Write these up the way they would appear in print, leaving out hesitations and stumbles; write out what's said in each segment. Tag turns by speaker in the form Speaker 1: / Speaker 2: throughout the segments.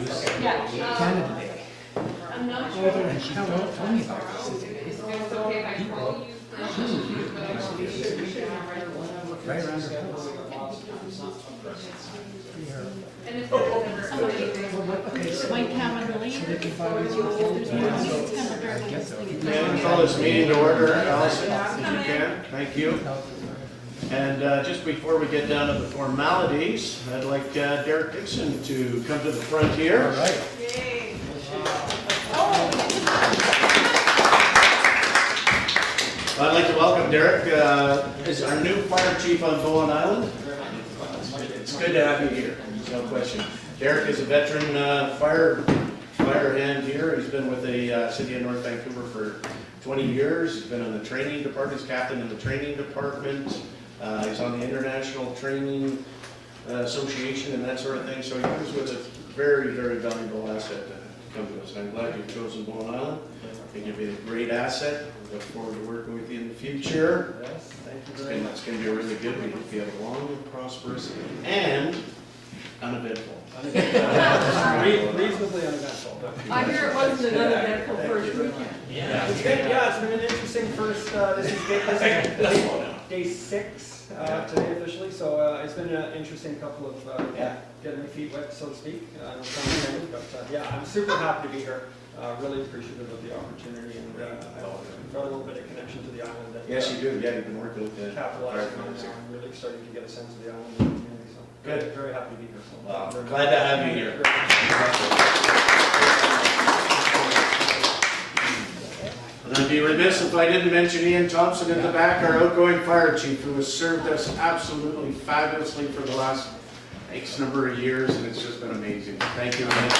Speaker 1: Canada Day.
Speaker 2: I'm not sure.
Speaker 1: And she told me about this. Right around her house.
Speaker 3: My calendar leave.
Speaker 4: And call this meeting to order, Allison, if you can. Thank you. And just before we get down to the formalities, I'd like Derek Dickson to come to the front here.
Speaker 1: All right.
Speaker 2: Yay.
Speaker 4: I'd like to welcome Derek as our new fire chief on Bowen Island. It's good to have you here, no question. Derek is a veteran fire hand here. He's been with the city of North Vancouver for 20 years. He's been on the training department, he's captain in the training department. He's on the International Training Association and that sort of thing. So he comes with a very, very valuable asset to come to us. I'm glad you've chosen Bowen Island. I think you'll be a great asset. Look forward to working with you in the future. It's going to be really good. We hope you have a long and prosperous and uneventful.
Speaker 5: Reasonably uneventful.
Speaker 2: I hear it wasn't an uneventful first weekend.
Speaker 5: It's been an interesting first, this is day 6 today officially, so it's been an interesting couple of, getting my feet wet, so to speak. No pun intended, but yeah, I'm super happy to be here. Really appreciative of the opportunity, and I've got a little bit of connection to the island. That,
Speaker 4: Yes, you do. Yeah, you've been working with the
Speaker 5: capitalizing on, and I'm really starting to get a sense of the island and the community. So
Speaker 4: Good.
Speaker 5: Very happy to be here. So
Speaker 4: Well, glad to have you here. And I'd be remiss if I didn't mention Ian Thompson in the back, our outgoing fire chief, who has served us absolutely fabulously for the last X number of years, and it's just been amazing. Thank you, Ian.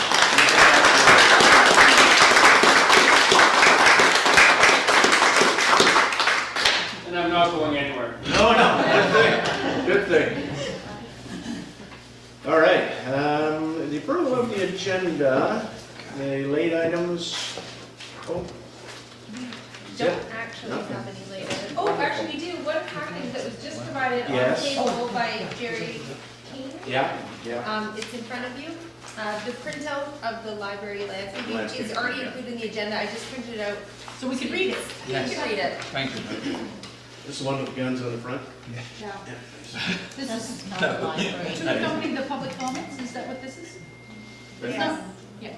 Speaker 5: And I'm not going anywhere.
Speaker 4: No, good thing. All right, the approval of the agenda, the late items. Oh,
Speaker 6: Don't actually have any late items. Oh, actually we do. One package that was just provided on the
Speaker 4: Yes.
Speaker 6: table by Jerry King.
Speaker 4: yeah.
Speaker 6: It's in front of you. The printout of the library landscape
Speaker 4: Landscape,
Speaker 6: is already
Speaker 4: yeah.
Speaker 6: included in the agenda. I just printed it out
Speaker 3: So we can read it.
Speaker 6: You can read it.
Speaker 1: Thank you.
Speaker 4: This is the one with guns on the front?
Speaker 2: Yeah.
Speaker 3: This is not a library. To accompany the public comments, is that what this is?
Speaker 2: Yes.
Speaker 3: Yeah.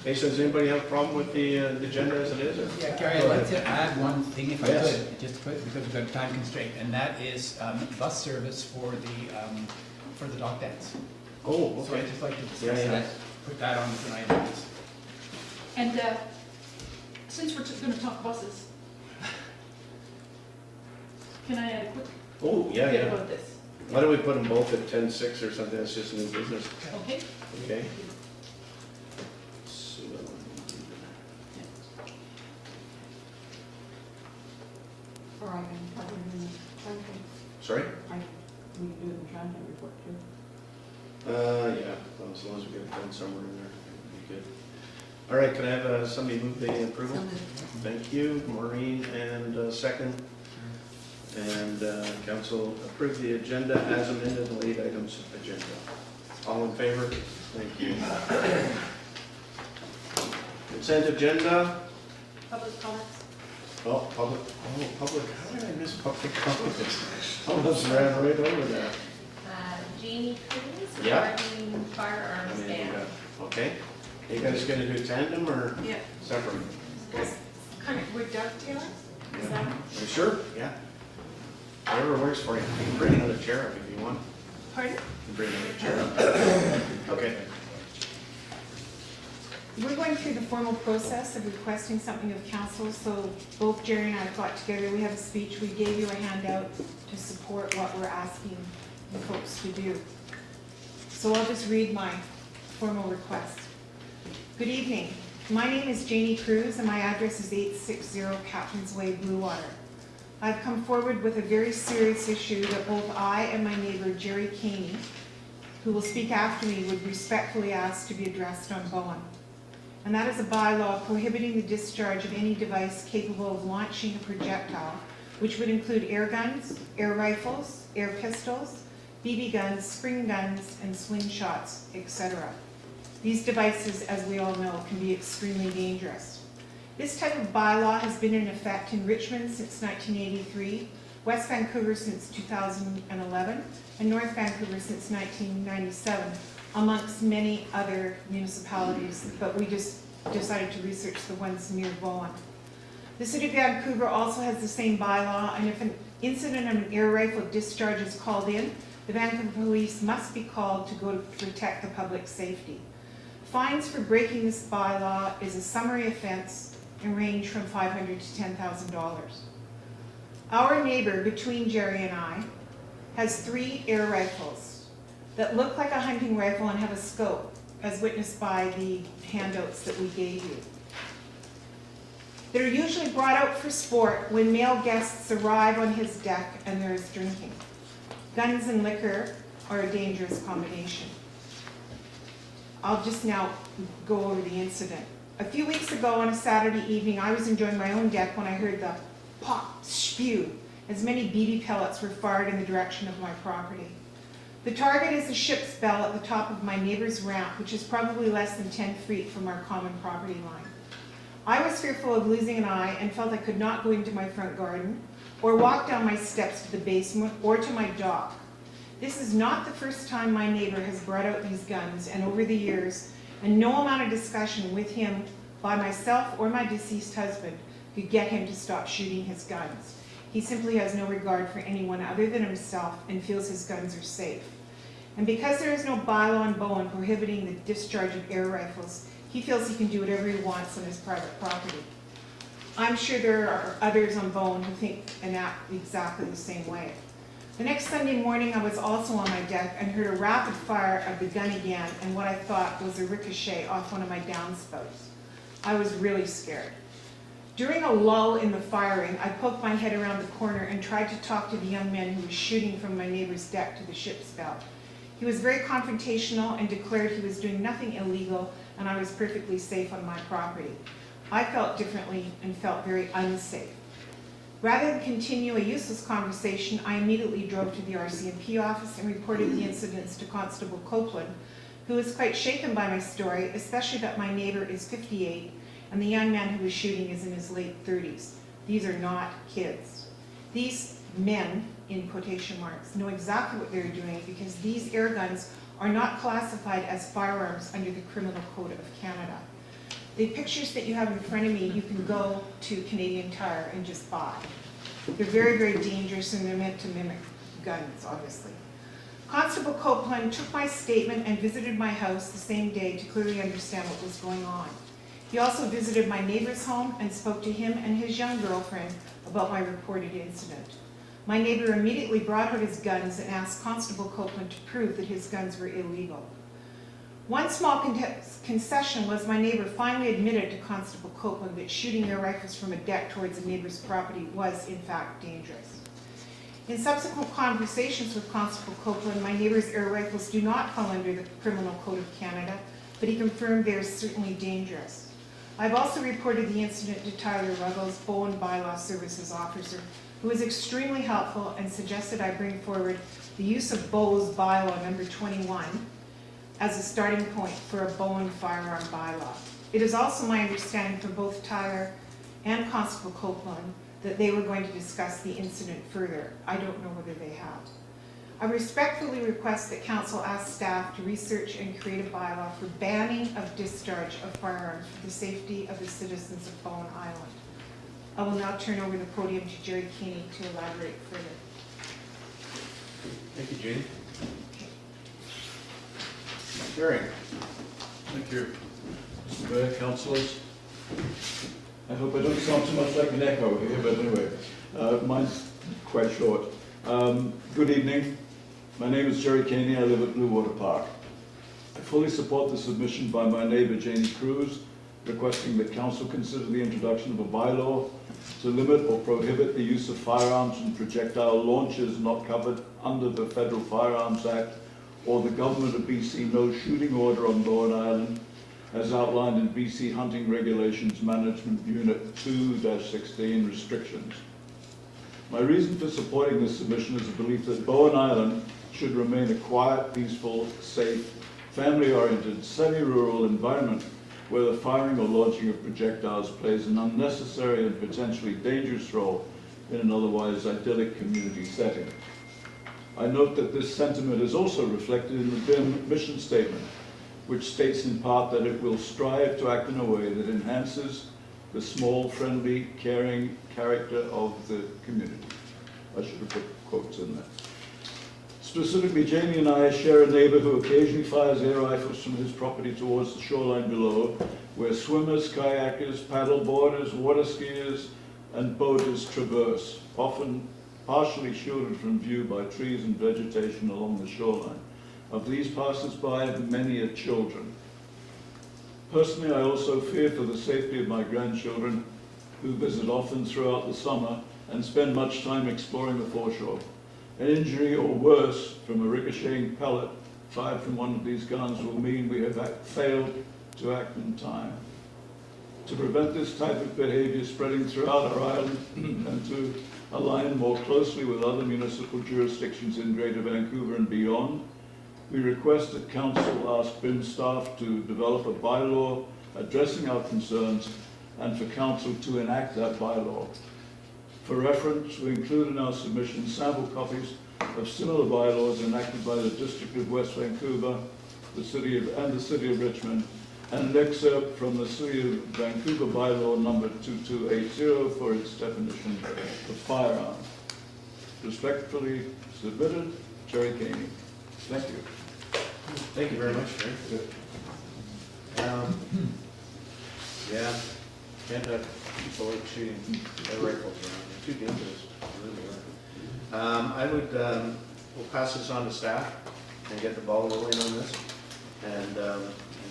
Speaker 4: Hey, so does anybody have a problem with the agenda as it is? Or?
Speaker 1: Yeah, Gary, I'd like to add one thing if I
Speaker 4: Yes.
Speaker 1: could, just quick, because we've got a time constraint, and that is bus service for the dog dance.
Speaker 4: Oh,
Speaker 1: So I'd
Speaker 4: okay.
Speaker 1: just like to discuss
Speaker 4: Yeah, yeah.
Speaker 1: that, put that on tonight.
Speaker 3: And since we're just going to talk buses, can I add a quick
Speaker 4: Oh, yeah,
Speaker 3: bit
Speaker 4: yeah.
Speaker 3: about this?
Speaker 4: Why don't we put them both at 10-6 or something? That's just new business.
Speaker 3: Okay?
Speaker 4: Okay. So,
Speaker 2: Or I can put it in the transit.
Speaker 4: sorry?
Speaker 2: We can do it in transit report too.
Speaker 4: Yeah, well, as long as we get it done somewhere in there, it'd be good. All right, can I have somebody move the approval? Thank you, Maureen, and second. And council approve the agenda as amended, the late items agenda. All in favor? Thank you. Consent agenda.
Speaker 6: Public comments.
Speaker 4: Oh, public. How did I miss public comments? Almost ran right over that.
Speaker 6: Jeannie Cruz
Speaker 4: Yeah.
Speaker 6: regarding firearms ban.
Speaker 4: Okay. You guys gonna do tandem or
Speaker 2: Yeah.
Speaker 4: separate?
Speaker 2: Kind of, we're dovetailing? Is that?
Speaker 4: You sure? Yeah. Whatever works for you. You can bring another chair up if you want.
Speaker 2: Pardon?
Speaker 4: You can bring another chair up. Okay.
Speaker 7: We're going through the formal process of requesting something of council, so both Jerry and I have got together, we have a speech, we gave you a handout to support what we're asking you folks to do. So I'll just read my formal request. Good evening, my name is Janie Cruz and my address is 860 Captain's Way, Bluewater. I've come forward with a very serious issue that both I and my neighbor Jerry Caney, who will speak after me, would respectfully ask to be addressed on Bowen. and that is a bylaw prohibiting the discharge of any device capable of launching a projectile, which would include air guns, air rifles, air pistols, BB guns, spring guns, and slingshots, etc. These devices, as we all know, can be extremely dangerous. This type of bylaw has been in effect in Richmond since 1983, West Vancouver since 2011, and North Vancouver since 1997, amongst many other municipalities, but we just decided to research the ones near Vaughan. The City of Vancouver also has the same bylaw, and if an incident of an air rifle discharge is called in, the Vancouver Police must be called to go to protect the public safety. Fines for breaking this bylaw is a summary offense and range from $500 to $10,000. Our neighbor between Jerry and I has 3 air rifles that look like a hunting rifle and have a scope, as witnessed by the handouts that we gave you. They're usually brought out for sport when male guests arrive on his deck and there is drinking. Guns and liquor are a dangerous combination. I'll just now go over the incident. A few weeks ago on a Saturday evening, I was enjoying my own deck when I heard the pop, spew, as many BB pellets were fired in the direction of my property. The target is the ship's bell at the top of my neighbor's ramp, which is probably less than 10 feet from our common property line. I was fearful of losing an eye and felt I could not go into my front garden or walk down my steps to the basement or to my dock. This is not the first time my neighbor has brought out these guns, and over the years, and no amount of discussion with him by myself or my deceased husband could get him to stop shooting his guns. He simply has no regard for anyone other than himself and feels his guns are safe. And because there is no bylaw in Bowen prohibiting the discharge of air rifles, he feels he can do whatever he wants on his private property. I'm sure there are others on Bowen who think and act exactly the same way. The next Sunday morning, I was also on my deck and heard a rapid fire of the gun again and what I thought was a ricochet off one of my downspouts. I was really scared. During a lull in the firing, I poked my head around the corner and tried to talk to the young man who was shooting from my neighbor's deck to the ship's bell. He was very confrontational and declared he was doing nothing illegal and I was perfectly safe on my property. I felt differently and felt very unsafe. Rather than continue a useless conversation, I immediately drove to the RCMP office and reported the incidents to Constable Copeland, who was quite shaken by my story, especially that my neighbor is 58 and the young man who was shooting is in his late 30s. These are not kids. These men, in quotation marks, know exactly what they're doing because these air guns are not classified as firearms under the Criminal Code of Canada. The pictures that you have in front of me, you can go to Canadian Tire and just buy. They're very, very dangerous and they're meant to mimic guns, obviously. Constable Copeland took my statement and visited my house the same day to clearly understand what was going on. He also visited my neighbor's home and spoke to him and his young girlfriend about my reported incident. My neighbor immediately brought out his guns and asked Constable Copeland to prove that his guns were illegal. One small concession was my neighbor finally admitted to Constable Copeland that shooting air rifles from a deck towards a neighbor's property was in fact dangerous. In subsequent conversations with Constable Copeland, my neighbor's air rifles do not fall under the Criminal Code of Canada, but he confirmed they are certainly dangerous. I've also reported the incident to Tyler Ruggles, Bowen Bylaw Services Officer, who was extremely helpful and suggested I bring forward the use of Bow's Bylaw number 21 as a starting point for a Bowen firearm bylaw. It is also my understanding from both Tyler and Constable Copeland that they were going to discuss the incident further. I don't know whether they have. I respectfully request that Council ask staff to research and create a bylaw for banning of discharge of firearms for the safety of the citizens of Bowen Island. I will now turn over the podium to Jerry Keeney to elaborate further.
Speaker 4: Thank you, Jane. Jerry.
Speaker 8: Thank you. Mr. Mayor, councillors. I hope I don't sound too much like an echo here, but anyway, mine's quite short. Good evening. My name is Jerry Caney. I live at Blue Water Park. I fully support the submission by my neighbour Janie Cruz requesting that council consider the introduction of a bylaw to limit or prohibit the use of firearms and projectile launches not covered under the Federal Firearms Act or the Government of BC no shooting order on Bowen Island as outlined in BC Hunting Regulations Management Unit 2-16 restrictions. My reason for supporting this submission is a belief that Bowen Island should remain a quiet, peaceful, safe, family-oriented, semi-rural environment where the firing or launching of projectiles plays an unnecessary and potentially dangerous role in an otherwise idyllic community setting. I note that this sentiment is also reflected in the BIM mission statement, which states in part that it will strive to act in a way that enhances the small, friendly, caring character of the community. I should have put quotes in there. Specifically, Jamie and I share a neighbor who occasionally fires air rifles from his property towards the shoreline below, where swimmers, kayakers, paddle boarders, water skiers, and boaters traverse, often partially shielded from view by trees and vegetation along the shoreline. Of these passers-by, many are children. Personally, I also fear for the safety of my grandchildren, who visit often throughout the summer and spend much time exploring the foreshore. An injury or worse from a ricocheting pellet fired from one of these guns will mean we have failed to act in time. To prevent this type of behavior spreading throughout our island and to align more closely with other municipal jurisdictions in Greater Vancouver and beyond, we request that Council ask BIM staff to develop a bylaw addressing our concerns and for Council to enact that bylaw. For reference, we include in our submission sample copies of similar bylaws enacted by the District of West Vancouver, the City of Richmond, and an excerpt from the City of Vancouver bylaw number 2280 for its definition of firearms. Respectfully submitted, Jerry Caney. Thank you.
Speaker 4: Thank you very much, Jerry. Yeah, can't have people like shooting their rifles around. They're too dangerous, really are. I would, we'll pass this on to staff and get the ball rolling on this and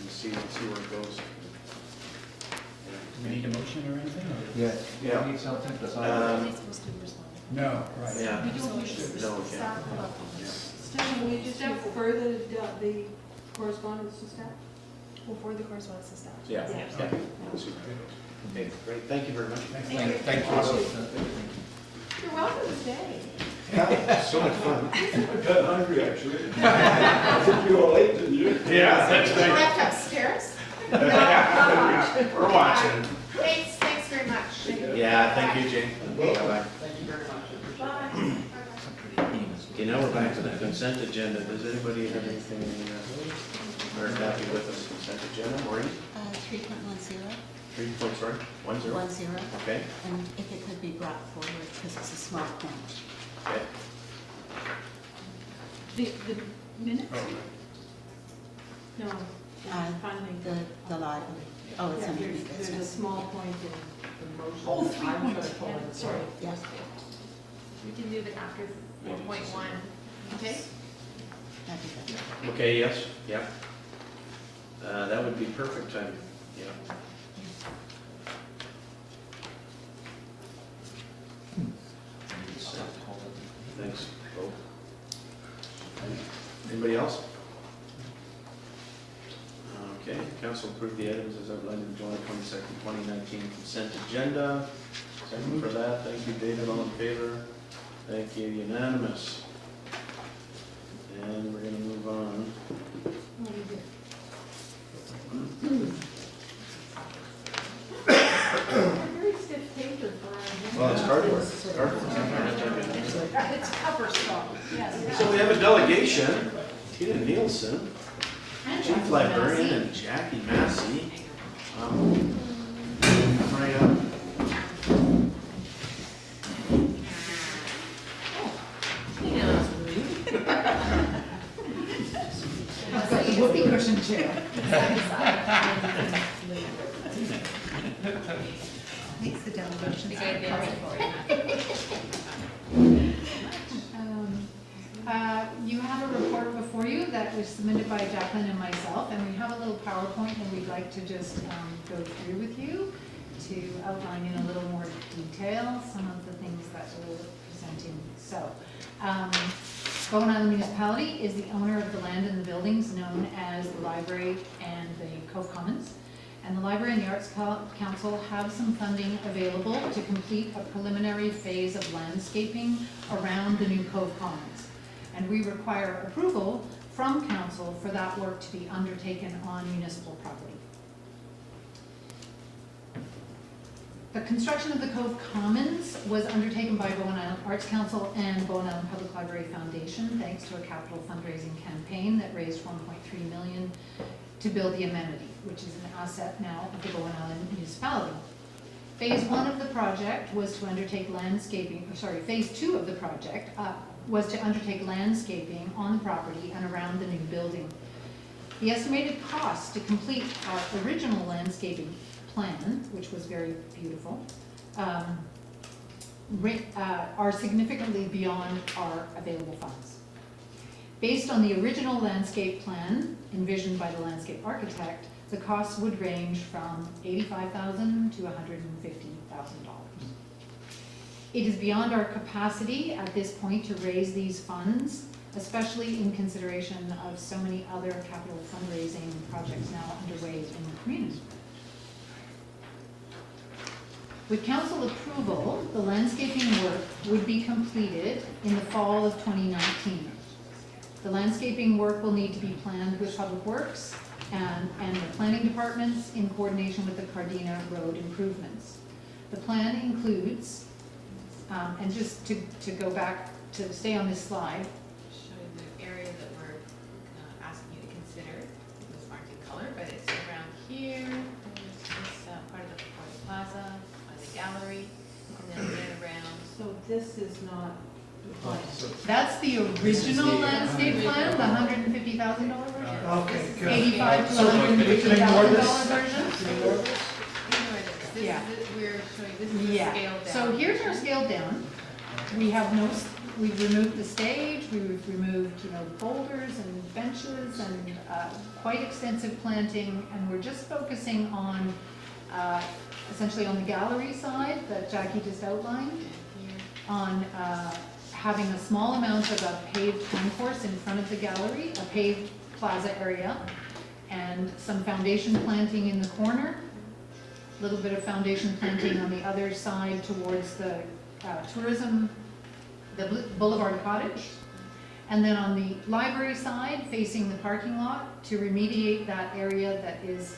Speaker 4: see where it goes.
Speaker 1: Do we need a motion or anything? Or?
Speaker 9: Yes.
Speaker 4: Yeah.
Speaker 9: Need something to sign?
Speaker 1: No, right.
Speaker 4: Yeah.
Speaker 3: We don't usually
Speaker 4: No, we
Speaker 3: staff
Speaker 4: can't.
Speaker 3: about
Speaker 4: Yeah.
Speaker 7: Stephen, will you just defer the correspondence to staff?
Speaker 2: We'll forward the correspondence to staff.
Speaker 4: Yeah.
Speaker 7: Yeah.
Speaker 4: Yeah. Super. Okay, great. Thank you very much.
Speaker 1: Thank you.
Speaker 7: You're welcome to stay.
Speaker 4: So much fun.
Speaker 8: I got hungry, actually. I think you all ate, didn't you?
Speaker 4: Yeah, that's
Speaker 7: You
Speaker 4: right.
Speaker 7: left upstairs?
Speaker 4: We're watching.
Speaker 7: Thanks very much.
Speaker 4: Yeah, thank you, Jane. Bye-bye.
Speaker 5: Thank you very much.
Speaker 7: Bye.
Speaker 4: Okay, now we're back to the consent agenda. Does anybody have anything, or happy with the consent agenda? Maureen?
Speaker 10: 3.10,
Speaker 4: 3 points, sorry? 1 0?
Speaker 10: 10,
Speaker 4: Okay,
Speaker 10: and if it could be brought forward, because it's a small point.
Speaker 4: okay.
Speaker 3: the minutes.
Speaker 7: No, finally.
Speaker 10: The library, oh, it's
Speaker 7: Yeah,
Speaker 10: under new
Speaker 7: there's a
Speaker 10: business.
Speaker 7: small point in the motion.
Speaker 3: Oh,
Speaker 7: I'm gonna
Speaker 3: 3.10,
Speaker 7: pull it.
Speaker 3: sorry.
Speaker 10: Yes,
Speaker 6: We can do it after 4.1.
Speaker 3: Okay.
Speaker 10: that'd be good.
Speaker 4: Okay, yes, yeah. That would be perfect timing, yeah. Thanks, Bo. Anybody else? Okay, council approved the items as outlined in the July 22nd, 2019 consent agenda. Second for that, thank you, David, all in favor? Thank you, unanimous. And we're gonna move on.
Speaker 7: Very stiff paper for
Speaker 4: Well, it's cardboard. Cardboard.
Speaker 3: It's cover stock, yes.
Speaker 4: So we have a delegation, Tina Nielsen, Chief Librarian, and Jackie Massey. Come right up.
Speaker 3: I've got the whoopee cushion chair.
Speaker 10: Thanks, the delegation.
Speaker 6: The idea is for
Speaker 3: You have a report before you that was submitted by Jacqueline and myself, and we have a little PowerPoint that we'd like to just go through with you to outline in a little more detail some of the things that we're presenting. So, Bowen Island Municipality is the owner of the land and the buildings known as the library and the Cove Commons. And the Library and the Arts Council have some funding available to complete a preliminary phase of landscaping around the new Cove Commons. And we require approval from council for that work to be undertaken on municipal property. The construction of the Cove Commons was undertaken by Bowen Island Arts Council and Bowen Island Public Library Foundation, thanks to a capital fundraising campaign that raised $1.3 million to build the amenity, which is an asset now of the Bowen Island municipality. Phase 1 of the project was to undertake landscaping, phase 2 of the project was to undertake landscaping on the property and around the new building. The estimated cost to complete our original landscaping plan, which was very beautiful, are significantly beyond our available funds. Based on the original landscape plan envisioned by the landscape architect, the costs would range from $85,000 to $150,000. It is beyond our capacity at this point to raise these funds, especially in consideration of so many other capital fundraising projects now underway in the community. With council approval, the landscaping work would be completed in the fall of 2019. The landscaping work will need to be planned with Public Works and the planning departments in coordination with the Cardina Road improvements. The plan includes, and just to go back to stay on this slide,
Speaker 6: Show you the area that we're asking you to consider. It was marked in color, but it's around here. There's this part of the plaza, by the gallery, and then around.
Speaker 10: So this is not,
Speaker 3: that's the original landscape plan, the $150,000 version.
Speaker 5: Okay, good.
Speaker 3: $85,000 to
Speaker 5: So, can we ignore
Speaker 3: $150,000
Speaker 5: this?
Speaker 3: version.
Speaker 6: Ignore this.
Speaker 3: Yeah.
Speaker 6: We're showing, this is the
Speaker 3: Yeah,
Speaker 6: scaled down.
Speaker 3: so here's our scaled down. We have we've removed the stage, we've removed, boulders and benches and quite extensive planting, and we're just focusing on, essentially on the gallery side that Jackie just outlined, on having a small amount of a paved concourse in front of the gallery, a paved plaza area, and some foundation planting in the corner, a little bit of foundation planting on the other side towards the tourism, the Boulevard Cottage. And then on the library side, facing the parking lot, to remediate that area that is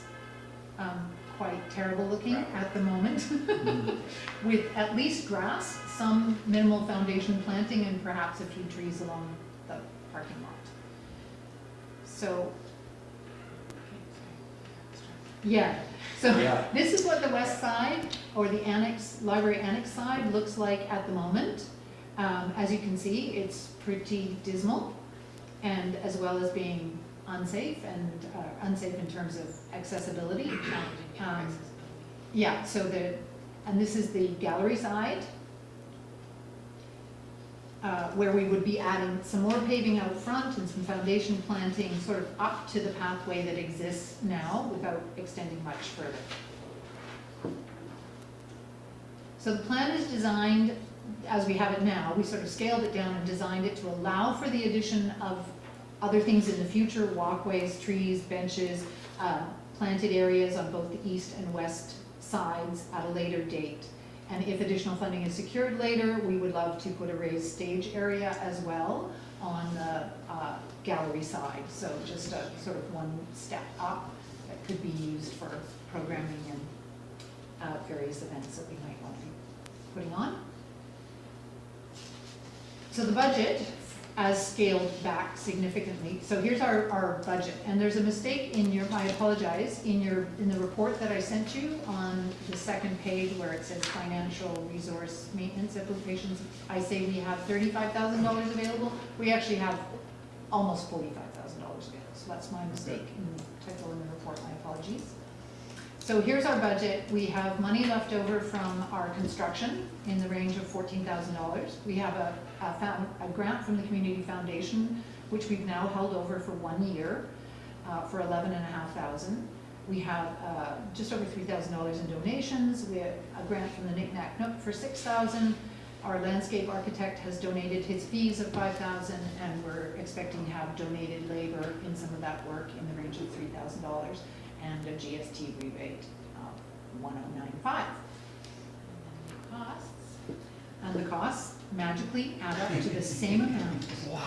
Speaker 3: quite terrible looking at the moment, with at least grass, some minimal foundation planting, and perhaps a few trees along the parking lot. So, yeah, so
Speaker 4: Yeah.
Speaker 3: this is what the west side, or the annex, library annex side, looks like at the moment. As you can see, it's pretty dismal, and as well as being unsafe, and unsafe in terms of accessibility. Yeah, so and this is the gallery side, where we would be adding some more paving out front and some foundation planting sort of up to the pathway that exists now without extending much further. So the plan is designed as we have it now. We sort of scaled it down and designed it to allow for the addition of other things in the future, walkways, trees, benches, planted areas on both the east and west sides at a later date. And if additional funding is secured later, we would love to put a raised stage area as well on the gallery side. So just a sort of one step up that could be used for programming and various events that we might want to be putting on. So the budget, as scaled back significantly. So here's our budget, and there's a mistake in your, I apologize, in the report that I sent you on the second page where it says financial resource maintenance implications. I say we have $35,000 available. We actually have almost $45,000 available. So that's my mistake in the typo in the report. My apologies. So here's our budget. We have money left over from our construction in the range of $14,000. We have a grant from the Community Foundation, which we've now held over for 1 year for $11,500. We have just over $3,000 in donations. We have a grant from the Knick Knack Nook for $6,000, Our landscape architect has donated his fees of $5,000, and we're expecting to have donated labor in some of that work in the range of $3,000 and a GST rebate of $1,095.
Speaker 6: Costs?
Speaker 3: And the costs magically add up to the same amount.
Speaker 1: Wow.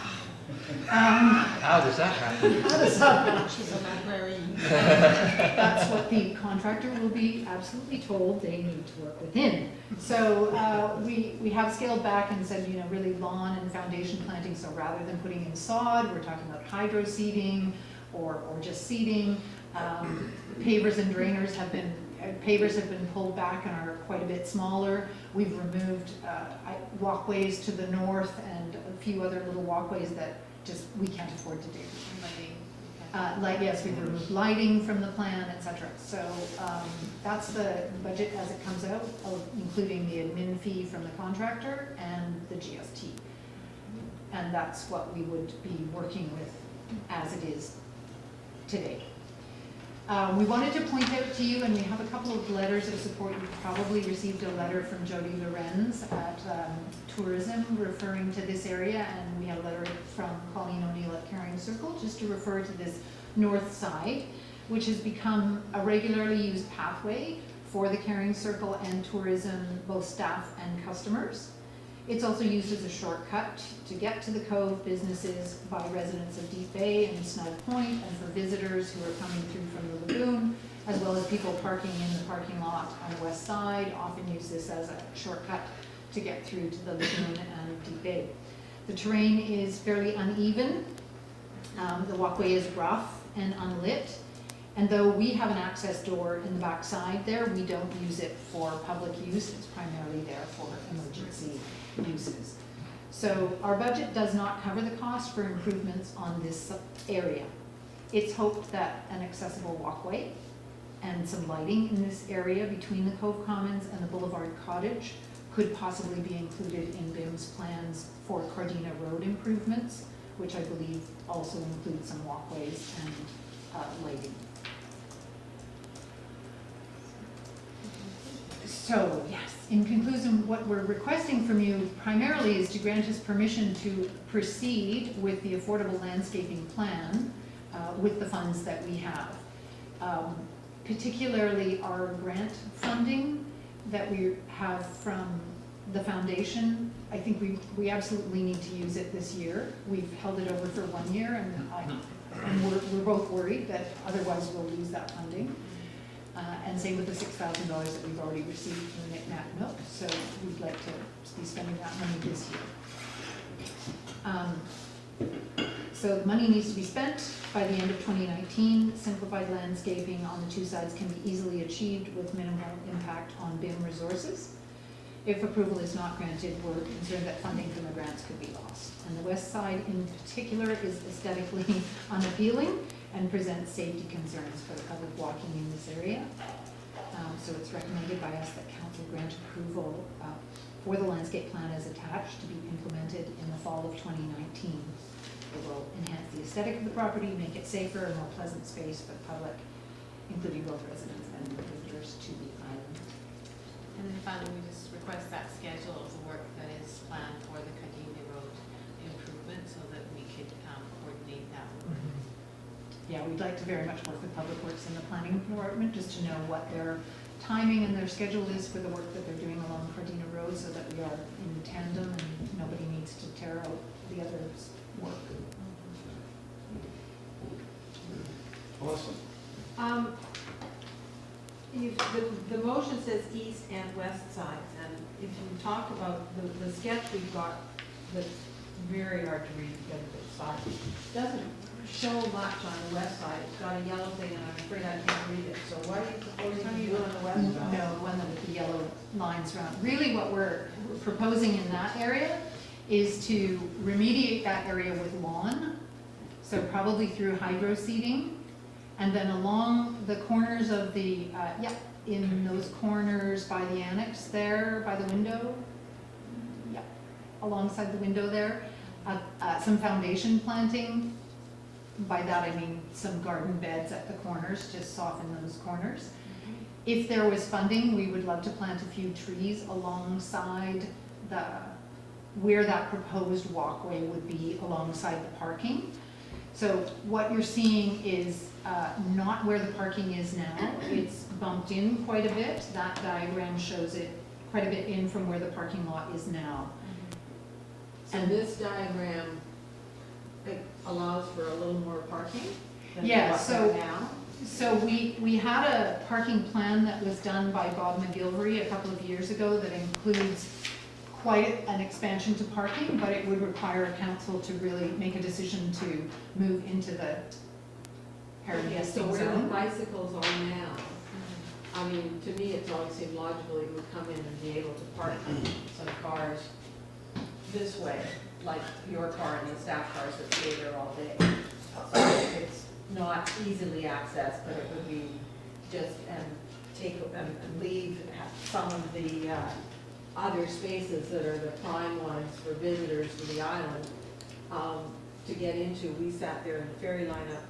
Speaker 3: How
Speaker 1: does that happen?
Speaker 3: does that happen?
Speaker 10: She's a librarian.
Speaker 3: That's what the contractor will be absolutely told they need to work within. So we have scaled back and said, you know, really lawn and foundation planting, so rather than putting in sod, we're talking about hydro seeding or just seeding. Pavers and drainers have been, pavers have been pulled back and are quite a bit smaller. We've removed walkways to the north and a few other little walkways that just we can't afford to do. Yes, we've removed lighting from the plan, etc. So that's the budget as it comes out, including the admin fee from the contractor and the GST. And that's what we would be working with as it is today. We wanted to point out to you, and we have a couple of letters of support. You've probably received a letter from Jody Lorenz at Tourism referring to this area, and we have a letter from Colleen O'Neill at Caring Circle just to refer to this north side, which has become a regularly used pathway for the Caring Circle and tourism, both staff and customers. It's also used as a shortcut to get to the cove businesses by residents of Deep Bay and Snug Point, and for visitors who are coming through from the lagoon, as well as people parking in the parking lot on the west side, often use this as a shortcut to get through to the lagoon and Deep Bay. The terrain is fairly uneven. The walkway is rough and unlit. And though we have an access door in the back side there, we don't use it for public use. It's primarily there for emergency uses. So our budget does not cover the cost for improvements on this area. It's hoped that an accessible walkway and some lighting in this area between the Cove Commons and the Boulevard Cottage could possibly be included in BIM's plans for Cardina Road improvements, which I believe also include some walkways and lighting. So, yes, in conclusion, what we're requesting from you primarily is to grant us permission to proceed with the affordable landscaping plan with the funds that we have. Particularly our grant funding that we have from the foundation. I think we absolutely need to use it this year. We've held it over for 1 year, and we're both worried that otherwise we'll lose that funding. And same with the $6,000 that we've already received from the Knickknack Nook, so we'd like to be spending that money this year. So the money needs to be spent by the end of 2019. Simplified landscaping on the two sides can be easily achieved with minimal impact on BIM resources. If approval is not granted, we're concerned that funding from the grants could be lost. And the west side in particular is aesthetically unappealing and presents safety concerns for the public walking in this area. So it's recommended by us that council grant approval for the landscape plan as attached to be implemented in the fall of 2019. It will enhance the aesthetic of the property, make it safer and more pleasant space for the public, including both residents and visitors to the island.
Speaker 6: And then finally, we just request that schedule of the work that is planned for the Cardina Road improvement so that we could coordinate that work.
Speaker 3: Yeah, we'd like to very much work with Public Works and the Planning Department just to know what their timing and their schedule is for the work that they're doing along Cardina Road so that we are in tandem and nobody needs to tear out the other's work.
Speaker 4: Awesome.
Speaker 9: The motion says east and west sides, and if you talk about the sketch we've got, that's very hard to read together, the side, doesn't show much on the west side. It's got a yellow thing, and I'm afraid I can't read it. So what are you proposing to do on the west side?
Speaker 3: No, the one with the yellow lines around. Really what we're proposing in that area is to remediate that area with lawn, so probably through hydro seeding. And then along the corners of the, in those corners by the annex there, by the window, alongside the window there, some foundation planting. By that I mean some garden beds at the corners, just soften those corners. If there was funding, we would love to plant a few trees alongside where that proposed walkway would be alongside the parking. So what you're seeing is not where the parking is now. It's bumped in quite a bit. That diagram shows it quite a bit in from where the parking lot is now.
Speaker 9: So this diagram, it allows for a little more parking than
Speaker 3: Yeah,
Speaker 9: what's
Speaker 3: so-
Speaker 9: there now?
Speaker 3: So we had a parking plan that was done by Bob McGilvery a couple of years ago that includes quite an expansion to parking, but it would require a council to really make a decision to move into the
Speaker 9: Okay, so
Speaker 3: guesting
Speaker 9: where the
Speaker 3: zone.
Speaker 9: bicycles are now, I mean, to me, it's always seemed logical you would come in and be able to park some cars this way, like your car and the staff cars that stay there all day. So it's not easily accessed, but it would be just, and leave some of the other spaces that are the prime ones for visitors to the island to get into. We sat there in the ferry lineup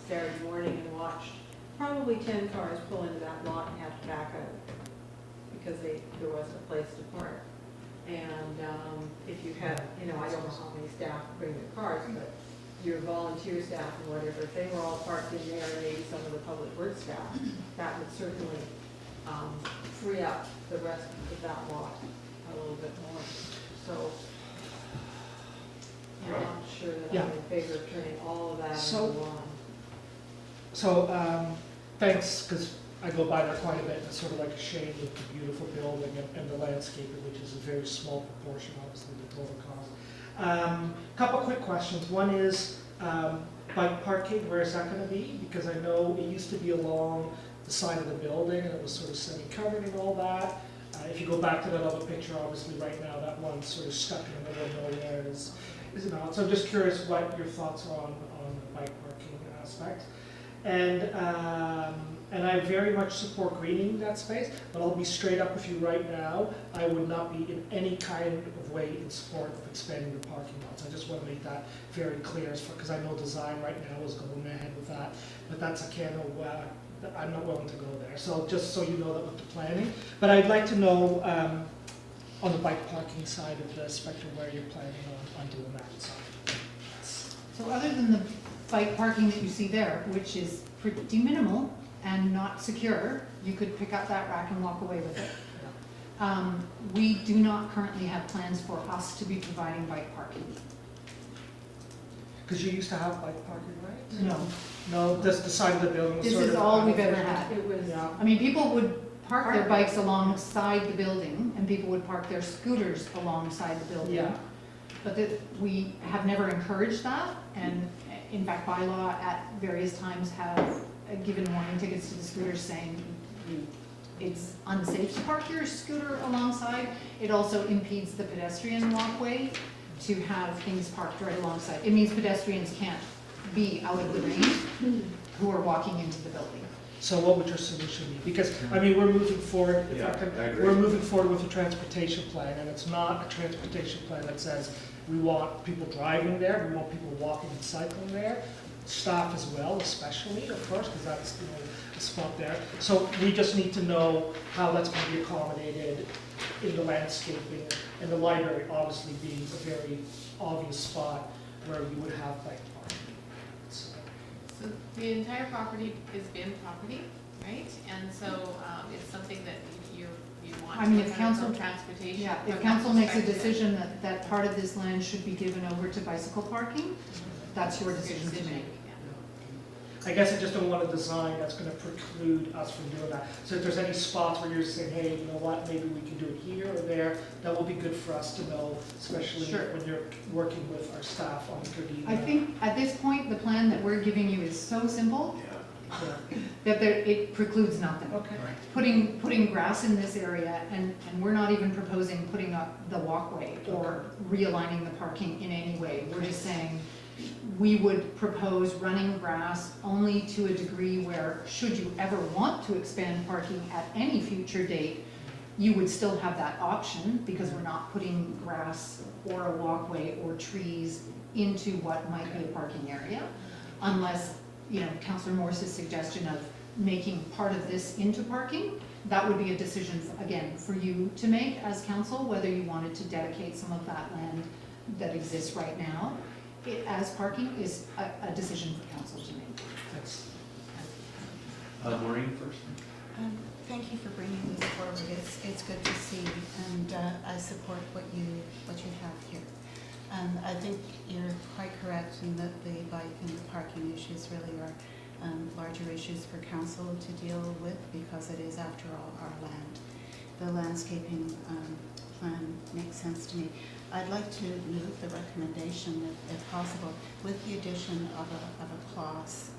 Speaker 9: Saturday morning and watched probably 10 cars pull into that lot and have to back out because there wasn't a place to park. And if you had, I don't know how many staff bring their cars, but your volunteer staff and whatever, if they were all parked in there, and maybe some of the public works staff, that would certainly free up the rest of that lot a little bit more. So I'm not sure that I'm in favor of turning all of that into
Speaker 5: So-
Speaker 9: one.
Speaker 5: So, thanks, because I go by there quite a bit, and it's sort of like a shame with the beautiful building and the landscaping, which is a very small proportion, obviously, of the total cost. Couple quick questions. One is, bike parking, where is that gonna be? Because I know it used to be along the side of the building, and it was sort of semi-covered and all that. If you go back to that other picture, obviously, right now, that one's sort of stuck in the middle of nowhere, is not. So I'm just curious what your thoughts are on the bike parking aspect. And I very much support greening that space, but I'll be straight up with you right now. I would not be in any kind of way in support of expanding the parking lots. I just want to make that very clear, because I know design right now is going ahead with that, but that's a can of that I'm not willing to go there. So just so you know that with the planning. But I'd like to know on the bike parking side of the spectrum where you're planning on doing that side.
Speaker 3: So other than the bike parking that you see there, which is pretty minimal and not secure, you could pick up that rack and walk away with it. We do not currently have plans for us to be providing bike parking.
Speaker 5: Because you used to have bike parking, right?
Speaker 3: No,
Speaker 5: No, this, the side of the building was
Speaker 3: this
Speaker 5: sort
Speaker 3: is
Speaker 5: of
Speaker 3: all we've ever had.
Speaker 9: It was,
Speaker 5: Yeah.
Speaker 3: I mean, people would park their bikes alongside the building, and people would park their scooters alongside the building.
Speaker 5: Yeah.
Speaker 3: But we have never encouraged that, and in fact, bylaw at various times have given warning tickets to the scooters saying it's unsafe to park your scooter alongside. It also impedes the pedestrian walkway to have things parked right alongside. It means pedestrians can't be out of the range who are walking into the building.
Speaker 5: So what would your solution be? Because, I mean, we're moving forward, if I
Speaker 4: Yeah,
Speaker 5: can,
Speaker 4: I agree.
Speaker 5: we're moving forward with a transportation plan, and it's not a transportation plan that says we want people driving there, we want people walking and cycling there, staff as well, especially, of course, because that's, a spot there. So we just need to know how that's going to be accommodated in the landscaping, and the library obviously being a very obvious spot where you would have bike parking. So,
Speaker 6: So the entire property is BIM property, right? And so it's something that you want
Speaker 3: I
Speaker 6: to
Speaker 3: mean,
Speaker 6: look
Speaker 3: if
Speaker 6: at
Speaker 3: council-
Speaker 6: from transportation.
Speaker 3: Yeah, if
Speaker 6: from
Speaker 3: council makes a
Speaker 6: perspective.
Speaker 3: decision that part of this land should be given over to bicycle parking, that's your
Speaker 6: It's
Speaker 3: decision to make.
Speaker 6: yeah.
Speaker 5: I guess I just don't want a design that's gonna preclude us from doing that. So if there's any spots where you're saying, hey, you know what, maybe we can do it here or there, that will be good for us to know, especially
Speaker 3: Sure.
Speaker 5: when you're working with our staff on Gardena.
Speaker 3: I think at this point, the plan that we're giving you is so simple
Speaker 5: Yeah.
Speaker 3: that it precludes nothing.
Speaker 5: Okay.
Speaker 3: Putting grass in this area, and we're not even proposing putting up the walkway or realigning the parking in any way. We're just saying, we would propose running grass only to a degree where, should you ever want to expand parking at any future date, you would still have that option, because we're not putting grass or a walkway or trees into what might be a parking area, unless, Councillor Morse's suggestion of making part of this into parking, that would be a decision, again, for you to make as council, whether you wanted to dedicate some of that land that exists right now as parking is a decision for council to make.
Speaker 1: That's,
Speaker 4: Maureen first.
Speaker 10: Thank you for bringing this forward. It's good to see, and I support what you have here. I think you're quite correct in that the bike and the parking issues really are larger issues for council to deal with because it is, after all, our land. The landscaping plan makes sense to me. I'd like to move the recommendation, if possible, with the addition of a clause.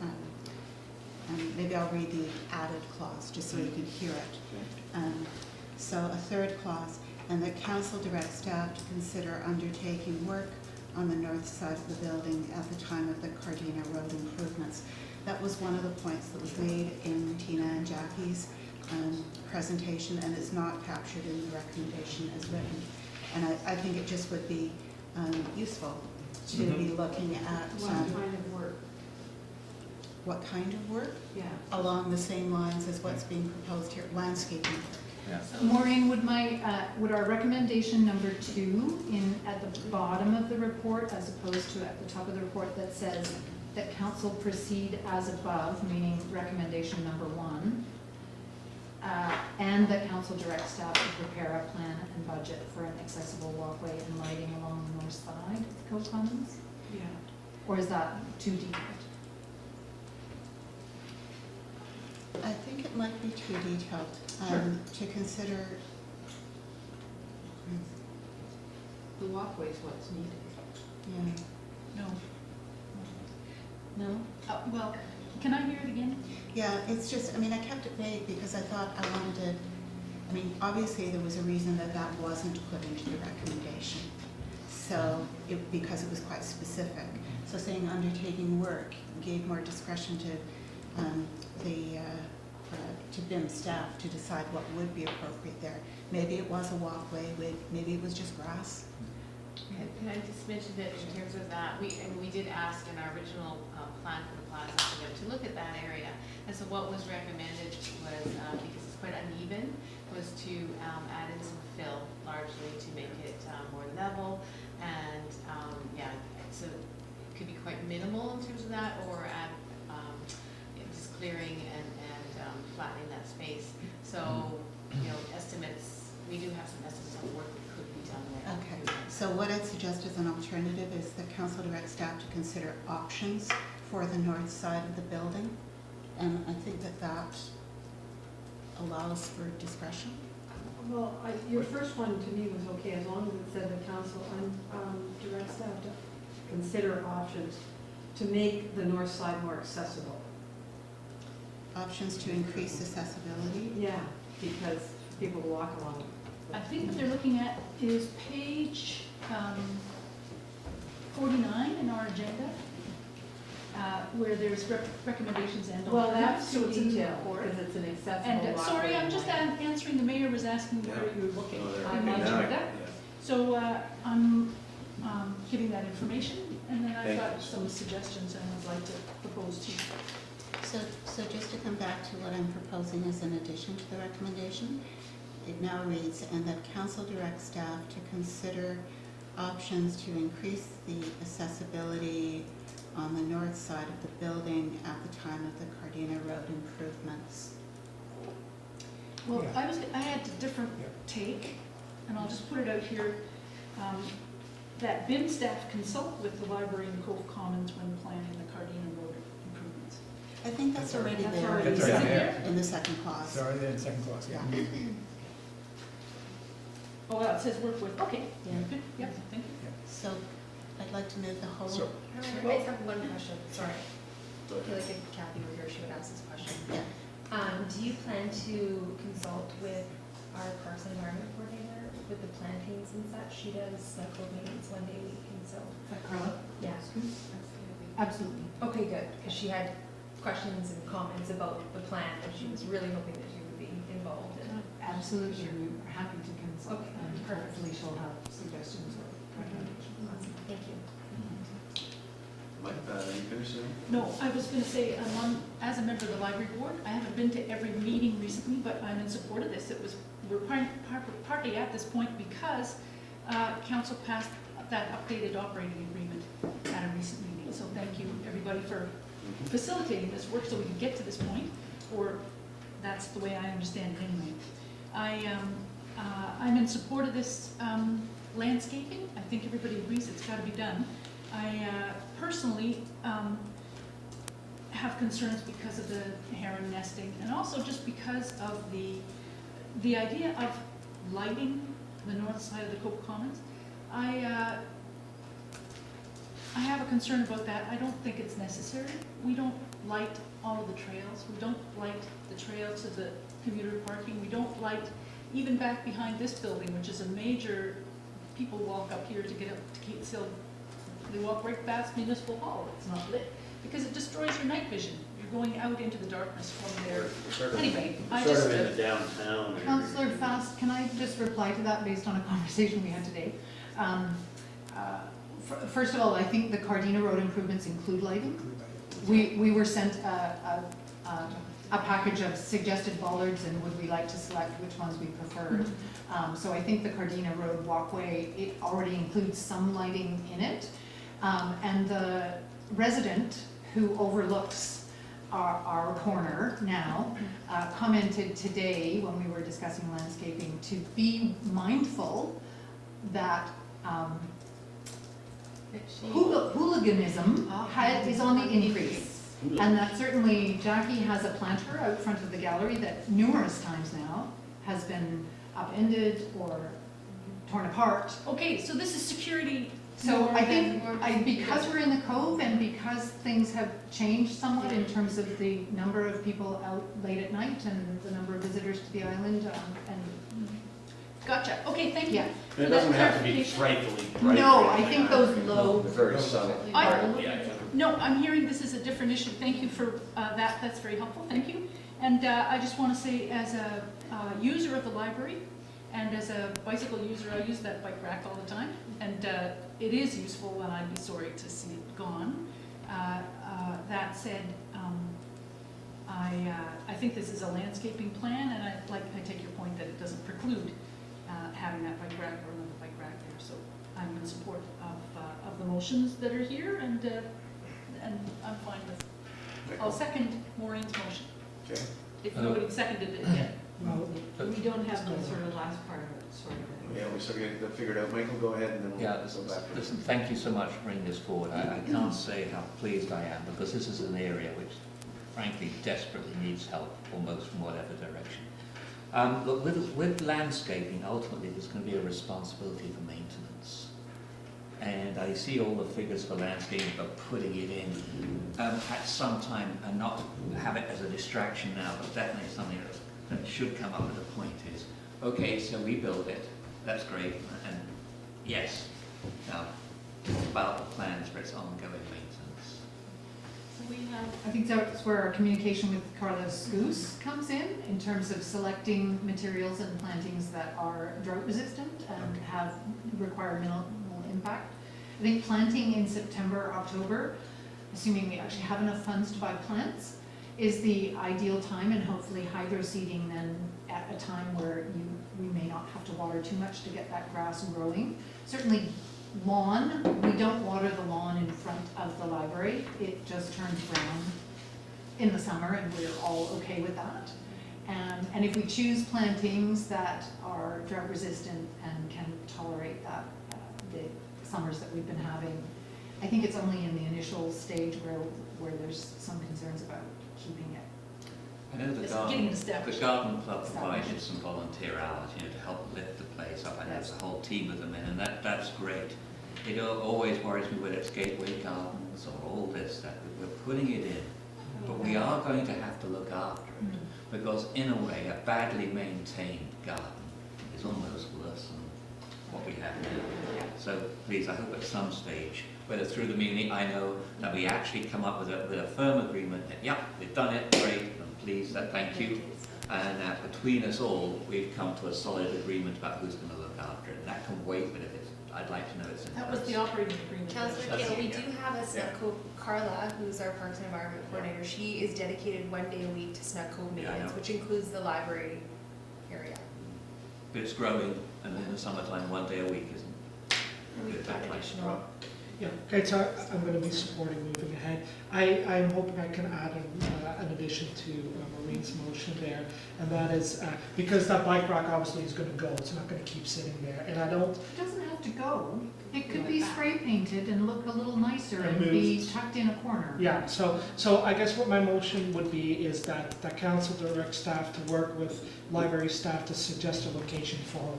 Speaker 10: And maybe I'll read the added clause just so you can hear it. So a third clause, and that council directs staff to consider undertaking work on the north side of the building at the time of the Cardina Road improvements. That was one of the points that was made in Tina and Jackie's presentation, and it's not captured in the recommendation as written. And I think it just would be useful to be looking at
Speaker 9: What kind of work?
Speaker 10: what kind of work
Speaker 9: Yeah.
Speaker 10: along the same lines as what's being proposed here, landscaping work.
Speaker 3: Maureen, would our recommendation number 2 at the bottom of the report, as opposed to at the top of the report, that says that council proceed as above, meaning recommendation number 1, and that council direct staff to prepare a plan and budget for an accessible walkway and lighting along the north side of Cove Commons?
Speaker 9: Yeah.
Speaker 3: Or is that too detailed?
Speaker 10: I think it might be too detailed to consider.
Speaker 9: The walkway's what's needed.
Speaker 10: Yeah.
Speaker 3: No.
Speaker 10: No?
Speaker 3: Well, can I hear it again?
Speaker 10: Yeah, it's just, I mean, I kept it vague because I thought I wanted to, I mean, obviously there was a reason that that wasn't put into the recommendation. So, because it was quite specific. So saying undertaking work gave more discretion to to BIM staff to decide what would be appropriate there. Maybe it was a walkway, maybe it was just grass.
Speaker 6: Can I just mention that in terms of that, we did ask in our original plan for the plaza for them to look at that area. And so what was recommended was, because it's quite uneven, was to add in some fill largely to make it more level. And yeah, so it could be quite minimal in terms of that, or add just clearing and flattening that space. So, estimates, we do have some estimates of work that could be done there.
Speaker 10: Okay, so what I'd suggest as an alternative is that council direct staff to consider options for the north side of the building. And I think that allows for discretion.
Speaker 9: Well, your first one to me was okay, as long as it said the council direct staff to consider options to make the north side more accessible.
Speaker 10: Options to increase accessibility.
Speaker 9: Yeah, because people walk along.
Speaker 11: I think what they're looking at is page 49 in our agenda, where there's recommendations and
Speaker 9: Well, that's
Speaker 11: alternatives.
Speaker 9: too
Speaker 11: So it's in the
Speaker 9: detailed,
Speaker 11: report.
Speaker 9: because it's an accessible
Speaker 11: And
Speaker 9: walkway.
Speaker 11: sorry, I'm just answering, the mayor was asking where you're looking
Speaker 9: Oh,
Speaker 11: in the
Speaker 9: there.
Speaker 11: agenda. So I'm giving that information, and then I've
Speaker 4: Thank
Speaker 11: got
Speaker 4: you.
Speaker 11: some suggestions and I'd like to propose to you.
Speaker 10: So just to come back to what I'm proposing as an addition to the recommendation, it now reads, and that council directs staff to consider options to increase the accessibility on the north side of the building at the time of the Cardina Road improvements.
Speaker 11: Well,
Speaker 1: Yeah.
Speaker 11: I had a different
Speaker 1: Yeah.
Speaker 11: take, and I'll just put it out here, that BIM staff consult with the library in Cove Commons when planning the Cardina Road improvements.
Speaker 10: I think that's already
Speaker 9: That's
Speaker 10: there
Speaker 9: already
Speaker 10: in the
Speaker 1: there.
Speaker 10: second- in the second clause.
Speaker 1: sorry, the second clause, yeah.
Speaker 11: Oh, well, it says work with, okay.
Speaker 10: Yeah.
Speaker 11: Good, yep, thank you.
Speaker 10: So I'd like to move the whole.
Speaker 1: So-
Speaker 2: I just have one question, sorry. I feel like if Kathy were here, she would ask this question.
Speaker 10: Yeah.
Speaker 2: Do you plan to consult with our Parks and Environment Coordinator with the plantings and such? She does code meetings 1 day a week, and so,
Speaker 3: Is that Carla?
Speaker 2: yeah.
Speaker 3: Absolutely.
Speaker 2: Okay, good, because she had questions and comments about the plan, and she was really hoping that you would be involved in.
Speaker 3: Absolutely, we're happy to consult,
Speaker 2: Okay.
Speaker 3: and hopefully she'll have suggestions or recommendations.
Speaker 2: Thank you.
Speaker 4: Mike, you finished?
Speaker 11: No, I was gonna say, I'm on as a member of the library board, I haven't been to every meeting recently, but I'm in support of this. We're partly at this point because council passed that updated operating agreement at a recent meeting. So thank you, everybody, for facilitating this work so we can get to this point, or that's the way I understand it anyway. I'm in support of this landscaping. I think everybody agrees it's got to be done. I personally have concerns because of the heron nesting, and also just because of the idea of lighting the north side of the Cove Commons. I have a concern about that. I don't think it's necessary. We don't light all of the trails. We don't light the trail to the commuter parking. We don't light even back behind this building, which is a major, people walk up here to get up to Keats Hill. They walk right past Municipal Hall. It's not lit because it destroys your night vision. You're going out into the darkness from there. Anyway, I
Speaker 4: Sort
Speaker 11: just...
Speaker 4: of in the downtown.
Speaker 3: Councillor Fast, can I just reply to that based on a conversation we had today? First of all, I think the Cardina Road improvements include lighting. We were sent a package of suggested bollards, and would we like to select which ones we preferred. So I think the Cardina Road walkway, it already includes some lighting in it. And the resident who overlooks our corner now commented today when we were discussing landscaping to be mindful that hooliganism is on the increase. And that certainly Jackie has a planter out front of the gallery that numerous times now has been upended or torn apart.
Speaker 11: Okay, so this is security.
Speaker 3: So I think because we're in the Cove and because things have changed somewhat in terms of the number of people out late at night and the number of visitors to the island and
Speaker 11: Gotcha. Okay, thank you.
Speaker 3: yeah.
Speaker 4: And it doesn't have to be frightfully bright.
Speaker 3: No, I think those low.
Speaker 4: Very subtle.
Speaker 11: No, I'm hearing this is a different issue. Thank you for that. That's very helpful. Thank you. And I just want to say, as a user of the library and as a bicycle user, I use that bike rack all the time. And it is useful, and I'd be sorry to see it gone. That said, I think this is a landscaping plan, and I take your point that it doesn't preclude having that bike rack or another bike rack there. So I'm in support of the motions that are here, and I'm fine with. I'll second Maureen's motion.
Speaker 4: Okay.
Speaker 11: If nobody seconded it yet.
Speaker 9: Well, we don't have the sort of last part of it, sort of.
Speaker 4: Yeah, we sort of get that figured out. Michael, go ahead and then we'll
Speaker 12: Yeah,
Speaker 4: go back.
Speaker 12: listen, thank you so much for bringing this forward. I can't say how pleased I am, because this is an area which frankly desperately needs help, almost from whatever direction. Look, with landscaping, ultimately there's going to be a responsibility for maintenance. And I see all the figures for landscaping, but putting it in at some time, and not have it as a distraction now, but definitely something that should come up at a point is, okay, so we build it, that's great, and yes, now about the plans for its ongoing maintenance.
Speaker 11: So we have.
Speaker 3: I think that's where our communication with Carlos Goose comes in terms of selecting materials and plantings that are drought resistant and require minimal impact. I think planting in September, October, assuming we actually have enough funds to buy plants, is the ideal time, and hopefully hydro seeding then at a time where we may not have to water too much to get that grass growing. Certainly lawn, we don't water the lawn in front of the library. It just turns brown in the summer, and we're all okay with that. And if we choose plantings that are drought resistant and can tolerate that, the summers that we've been having, I think it's only in the initial stage where there's some concerns about keeping it.
Speaker 12: I know the
Speaker 11: It's
Speaker 12: garden,
Speaker 11: getting established.
Speaker 12: the garden club provided some volunteer hours, to help lift the place up. I know there's a whole team of them in, and that's great. It always worries me whether it's gateway gardens or all this stuff. We're putting it in, but we are going to have to look after it, because in a way, a badly maintained garden is almost worse than what we have now. So please, I hope at some stage, whether through the meeting, I know that we actually come up with a firm agreement that, yeah, we've done it, great, and please, thank you. And between us all, we've come to a solid agreement about who's going to look after it. And that can wait, but if it's I'd like to know it's in
Speaker 11: That was
Speaker 12: place.
Speaker 11: the operating agreement.
Speaker 2: Councillor
Speaker 12: That's-
Speaker 2: Kale, we
Speaker 12: yeah.
Speaker 2: do have a Snuck Cove, Carla, who's our Parks and Environment Coordinator, she is dedicated 1 day a week to Snuck Cove
Speaker 12: Yeah, I
Speaker 2: maintenance,
Speaker 12: know.
Speaker 2: which includes the library area.
Speaker 12: But it's growing, and in the summertime, 1 day a week isn't a
Speaker 2: We've
Speaker 12: good
Speaker 2: got
Speaker 12: place.
Speaker 2: additional.
Speaker 13: Yeah, okay, so I'm going to be supporting moving ahead. I'm hoping I can add an addition to Maureen's motion there, and that is, because that bike rack obviously is going to go, it's not going to keep sitting there, and I don't,
Speaker 3: It doesn't have to go. It could be spray painted and look a little nicer
Speaker 13: And
Speaker 3: and be
Speaker 13: moved.
Speaker 3: tucked in a corner.
Speaker 13: yeah, so I guess what my motion would be is that council directs staff to work with library staff to suggest a location for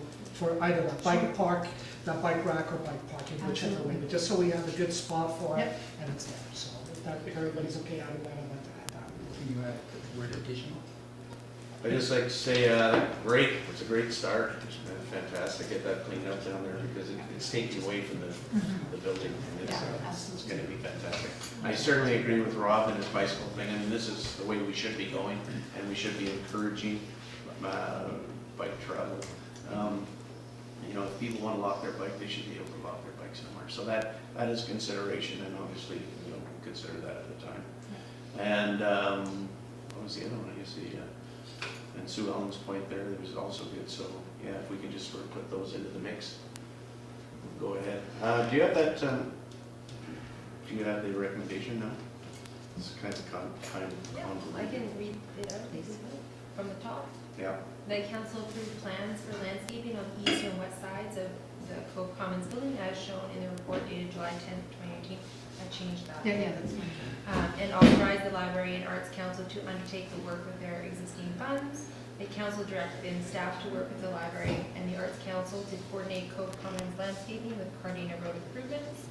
Speaker 13: either that bike park, that bike rack, or bike parking, whichever way,
Speaker 3: Absolutely.
Speaker 13: but just so we have a good spot for it,
Speaker 3: Yep.
Speaker 13: and it's there, so if everybody's okay adding that, I'd like to add that.
Speaker 1: Can you add the word additional?
Speaker 4: I just like to say, great, it's a great start, it's been fantastic, get that cleaned up down there, because it's taking away from the building, and it's gonna be fantastic. I certainly agree with Rob and his bicycle thing, I mean, this is the way we should be going, and we should be encouraging, bike travel. You know, if people wanna lock their bike, they should be able to lock their bike somewhere, so that is consideration, and obviously, you know, consider that at the time. And, what was the other one, I guess, and Sue Ellen's point there, that was also good, so, yeah, if we can just sort of put those into the mix, go ahead. Do you have that, do you have the recommendation now? It's kind of
Speaker 2: Yeah, I
Speaker 4: convoluted.
Speaker 2: can read it out basically from the top.
Speaker 4: Yeah,
Speaker 2: The council approved plans for landscaping on the east and west sides of the Cove Commons building as shown in the report dated July 10th, 2018. I changed that.
Speaker 3: Yeah, that's fine.
Speaker 2: And authorize the Library and Arts Council to undertake the work with their existing funds. The council directed staff to work with the Library and the Arts Council to coordinate Cove Commons landscaping with Cardina Road improvements.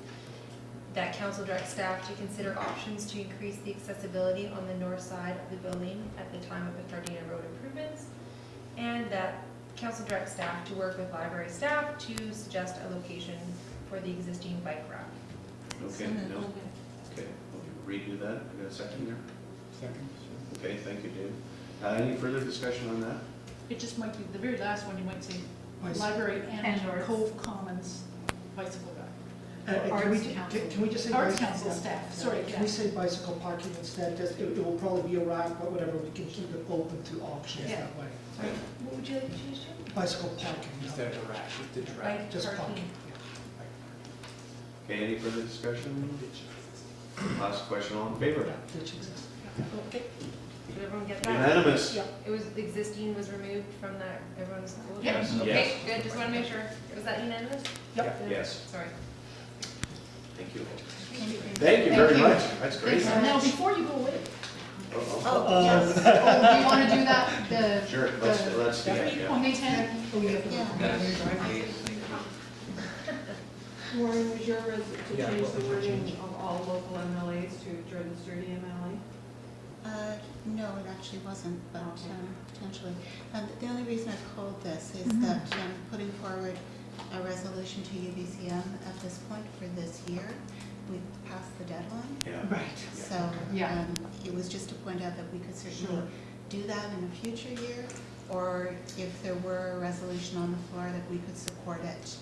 Speaker 2: That council directs staff to consider options to increase the accessibility on the north side of the building at the time of the Cardina Road improvements. And that council directs staff to work with library staff to suggest a location for the existing bike rack.
Speaker 4: okay, no, okay, we'll redo that, I got a second there?
Speaker 1: Second.
Speaker 4: Okay, thank you, Dave. Any further discussion on that?
Speaker 11: It just might be, the very last one, you might say,
Speaker 13: Bicycle.
Speaker 11: library and
Speaker 3: And Arts.
Speaker 11: Cove Commons bicycle rack.
Speaker 3: Arts Council.
Speaker 13: Can we just say?
Speaker 11: Arts
Speaker 13: bicycle-
Speaker 11: Council
Speaker 13: yeah.
Speaker 11: staff, sorry,
Speaker 13: Can we
Speaker 11: yeah.
Speaker 13: say bicycle parking instead, just, it will probably be a rack, but whatever, we can keep it open to auctions
Speaker 11: Yeah.
Speaker 13: that way.
Speaker 2: What would you like to change to?
Speaker 13: Bicycle parking.
Speaker 1: Instead of a rack, the rack.
Speaker 2: Bike
Speaker 13: Just
Speaker 2: parking.
Speaker 13: parking.
Speaker 4: Okay, any further discussion? Last question, all in favor?
Speaker 13: Yeah, which exists.
Speaker 2: Okay. Did everyone get that?
Speaker 4: Unanimous?
Speaker 13: Yeah.
Speaker 2: It was, existing was removed from that, everyone's cool?
Speaker 11: Yes.
Speaker 2: Okay,
Speaker 4: Yes.
Speaker 2: good, just want to make sure. Was that unanimous?
Speaker 13: Yep.
Speaker 2: Good.
Speaker 4: Yes.
Speaker 2: Sorry.
Speaker 4: Thank you.
Speaker 10: Thank you.
Speaker 4: Thank you very much, that's great.
Speaker 3: Thanks.
Speaker 11: Now, before you go away,
Speaker 3: Oh, yes. Oh, do you want to do that, the?
Speaker 4: Sure, let's, yeah.
Speaker 3: May 10th? Oh, you have to.
Speaker 10: Yeah.
Speaker 12: Yes, thank you.
Speaker 9: Maureen, was your to
Speaker 1: Yeah,
Speaker 9: change
Speaker 1: what
Speaker 9: the
Speaker 1: was your
Speaker 9: wording
Speaker 1: change?
Speaker 9: of all local MLAs to Jordan Sturdy MLA?
Speaker 10: No, it actually wasn't, but
Speaker 9: Okay.
Speaker 10: potentially. The only reason I called this is
Speaker 3: Mhm.
Speaker 10: that putting forward a resolution to UBCM at this point for this year, we passed the deadline.
Speaker 4: Yeah.
Speaker 13: Right.
Speaker 10: So
Speaker 3: Yeah.
Speaker 10: it was just to point out that we could certainly
Speaker 3: Sure.
Speaker 10: do that in a future year, or if there were a resolution on the floor that we could support it.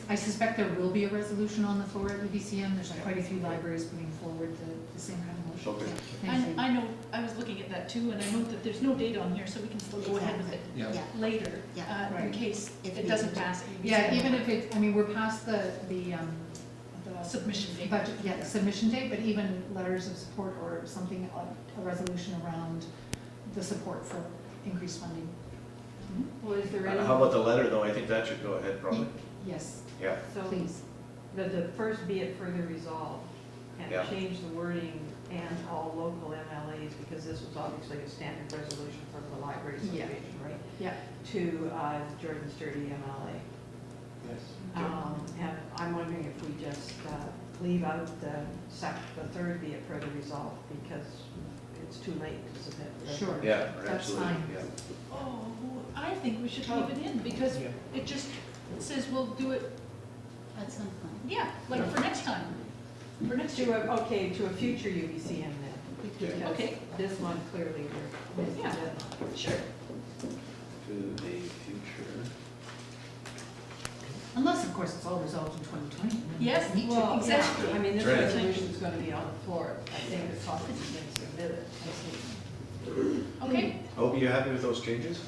Speaker 3: I suspect there will be a resolution on the floor at UBCM. There's quite a few libraries putting forward the same kind of motion.
Speaker 4: Okay.
Speaker 3: Thank you.
Speaker 11: I know, I was looking at that too, and I note that there's no date on here, so we can still go ahead with it
Speaker 12: Yeah.
Speaker 10: Yeah,
Speaker 11: later,
Speaker 10: Yeah.
Speaker 11: in
Speaker 3: Right.
Speaker 11: case
Speaker 10: If
Speaker 11: it doesn't
Speaker 10: needed.
Speaker 11: pass.
Speaker 3: Yeah, even if it, I mean, we're past the
Speaker 11: Submission date.
Speaker 3: budget, yeah, submission date, but even letters of support or something, a resolution around the support for increased funding.
Speaker 9: Well, is there any,
Speaker 4: How about the letter, though? I think that should go ahead, probably.
Speaker 3: Yes,
Speaker 4: Yeah.
Speaker 9: so
Speaker 3: please.
Speaker 9: the first be it further resolved, and
Speaker 4: Yeah.
Speaker 9: change the wording and all local MLAs, because this was obviously a standard resolution from the library
Speaker 3: Yeah.
Speaker 9: association, right?
Speaker 3: Yeah.
Speaker 9: To Jordan Sturdy MLA.
Speaker 4: Yes.
Speaker 9: And I'm wondering if we just leave out the third be it further resolved, because it's too late to submit. the
Speaker 3: Sure.
Speaker 9: resolution.
Speaker 4: Yeah,
Speaker 3: That's
Speaker 4: absolutely,
Speaker 3: fine.
Speaker 4: yeah.
Speaker 11: Oh, I think we should leave it in, because
Speaker 1: Yeah.
Speaker 11: it just says we'll do it,
Speaker 10: at some point.
Speaker 11: yeah, like for next time, for next year.
Speaker 9: To a future UBCM then, because
Speaker 11: Okay.
Speaker 9: this one clearly we're missing the
Speaker 11: Yeah.
Speaker 9: deadline.
Speaker 11: Sure.
Speaker 4: To the future.
Speaker 3: Unless, of course, it's all resolved in 2020. and then we
Speaker 11: Yes,
Speaker 3: don't need to.
Speaker 9: Well,
Speaker 11: exactly.
Speaker 9: yeah, I mean, this
Speaker 4: Right.
Speaker 9: resolution's gonna be on the floor. I think it's possible to submit it.
Speaker 11: Okay,
Speaker 4: Hope you're happy with those changes?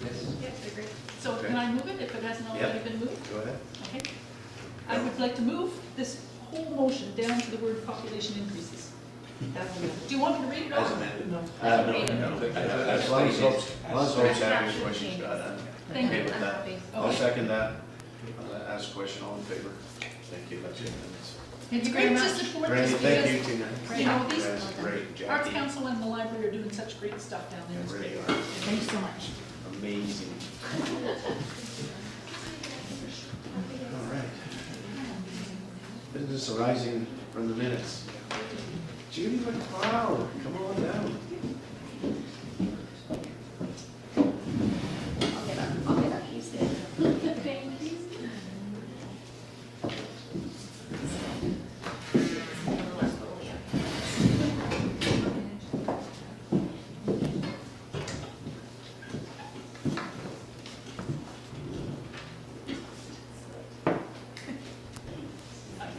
Speaker 12: Yes.
Speaker 11: yes, I agree. So
Speaker 4: Okay.
Speaker 11: can I move it if it hasn't already
Speaker 4: Yep.
Speaker 11: been moved?
Speaker 4: Go ahead.
Speaker 11: Okay. I would like to move this whole motion down to the word population increases. Do you want me to read it
Speaker 4: As
Speaker 11: off?
Speaker 4: amended.
Speaker 9: No.
Speaker 4: No. As long as Hope's happy with what she's got, I'm
Speaker 11: Thank
Speaker 4: okay
Speaker 11: you.
Speaker 4: with that. I'll
Speaker 11: Okay.
Speaker 4: second that. Ask a question, all in favor? Thank you, that's unanimous.
Speaker 11: It's
Speaker 3: you
Speaker 11: great
Speaker 3: very
Speaker 11: to
Speaker 3: much.
Speaker 11: support
Speaker 4: Randy,
Speaker 11: this
Speaker 4: thank you,
Speaker 11: because,
Speaker 4: Tina.
Speaker 11: you know, these
Speaker 4: That's great,
Speaker 11: Arts
Speaker 4: Jackie.
Speaker 11: Council and the library are doing such great stuff down there. It's
Speaker 4: They really
Speaker 11: great.
Speaker 4: are.
Speaker 3: Thanks so much.
Speaker 4: Amazing. All right. Business arising from the minutes. Judy McLeod, come on down.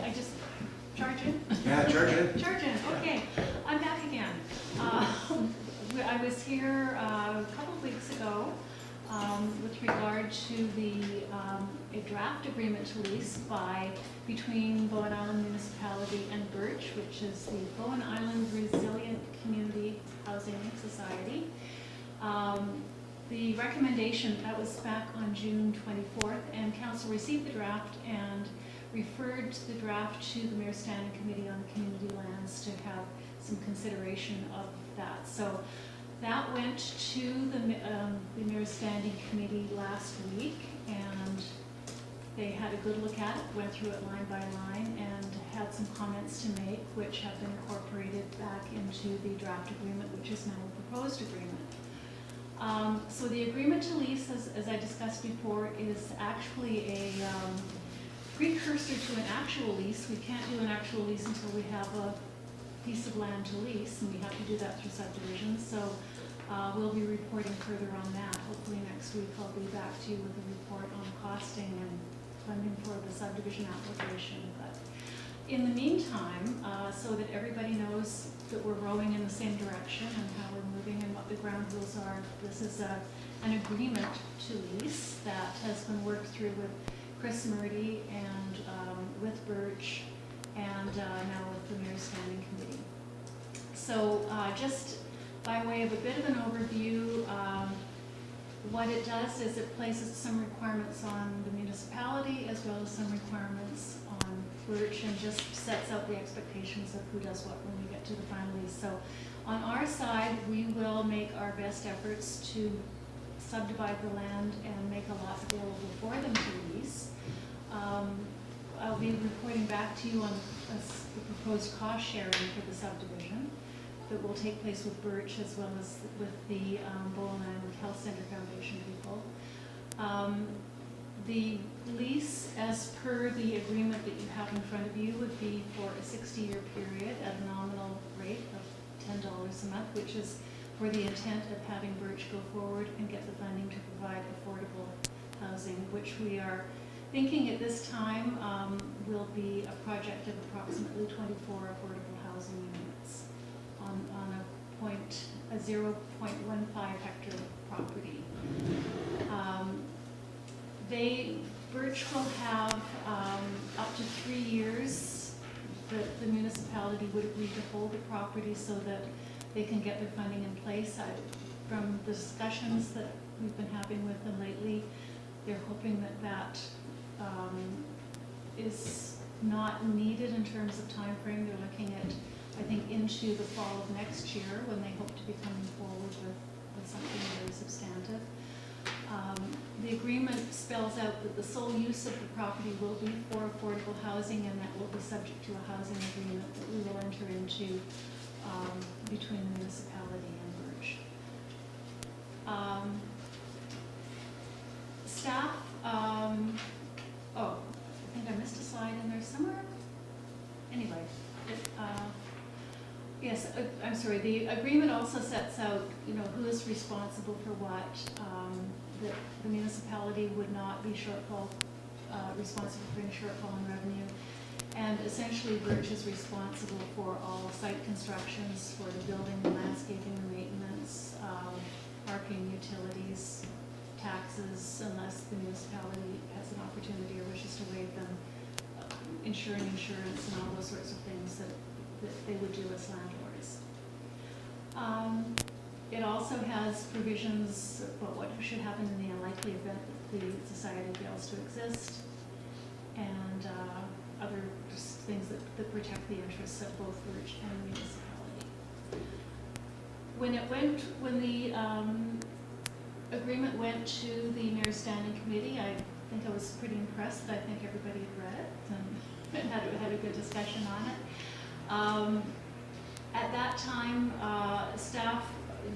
Speaker 11: I just charge in.
Speaker 4: Yeah, charge it.
Speaker 14: Georgian, okay, I'm back again. I was here a couple of weeks ago with regard to a draft agreement to lease between Bowen Island Municipality and Birch, which is the Bowen Island Resilient Community Housing Society. The recommendation, that was back on June 24th, and council received the draft and referred the draft to the Mayor Standing Committee on Community Lands to have some consideration of that. So that went to the Mayor Standing Committee last week, and they had a good look at it, went through it line by line, and had some comments to make, which have been incorporated back into the draft agreement, which is now a proposed agreement. So the agreement to lease, as I discussed before, is actually a precursor to an actual lease. We can't do an actual lease until we have a piece of land to lease, and we have to do that through subdivisions. So we'll be reporting further on that. Hopefully next week I'll be back to you with a report on costing and funding for the subdivision application. But in the meantime, so that everybody knows that we're rowing in the same direction and how we're moving and what the ground rules are, this is an agreement to lease that has been worked through with Chris Murdy and with Birch and now with the Mayor's Standing Committee. So just by way of a bit of an overview, what it does is it places some requirements on the municipality as well as some requirements on Birch, and just sets out the expectations of who does what when we get to the final lease. So on our side, we will make our best efforts to subdivide the land and make a lot available for them to lease. I'll be reporting back to you on the proposed cost sharing for the subdivision that will take place with Birch as well as with the Bowen Island Health Center Foundation people. The lease, as per the agreement that you have in front of you, would be for a 60-year period at a nominal rate of $10 a month, which is for the intent of having Birch go forward and get the funding to provide affordable housing, which we are thinking at this time will be a project of approximately 24 affordable housing units on a 0.15 hectare property. Birch will have up to 3 years that the municipality would agree to hold the property so that they can get their funding in place. From the discussions that we've been having with them lately, they're hoping that is not needed in terms of time frame. They're looking at, I think, into the fall of next year when they hope to be coming forward with something very substantive. The agreement spells out that the sole use of the property will be for affordable housing, and that will be subject to a housing agreement that we will enter into between the municipality and Birch. Staff, I think I missed a slide in there somewhere. Anyway, yes, I'm sorry, the agreement also sets out, who is responsible for what, that the municipality would not be shortfall responsible for any shortfall in revenue. And essentially, Birch is responsible for all site constructions, for the building, the landscaping, the maintenance, parking, utilities, taxes, unless the municipality has an opportunity or wishes to waive them, insurance and all those sorts of things that they would do as landlords. It also has provisions about what should happen in the unlikely event that the society fails to exist, and other things that protect the interests of both Birch and the municipality. When the agreement went to the Mayor's Standing Committee, I think I was pretty impressed. I think everybody had read it and had a good discussion on it. At that time, staff,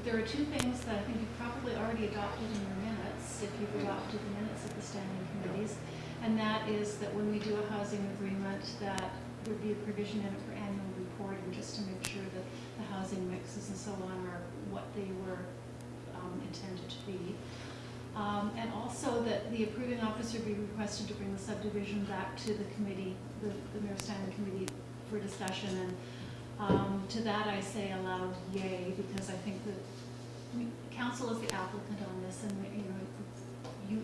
Speaker 14: there are two things that I think you've probably already adopted in your minutes, if you've adopted the minutes of the standing committees, and that is that when we do a housing agreement, that there be a provision in it for annual reporting, just to make sure that the housing mixes and so on are what they were intended to be. And also that the approving officer be requested to bring the subdivision back to the committee, the Mayor's Standing Committee, for discussion. And to that I say aloud, yay, because I think that council is the applicant on this, and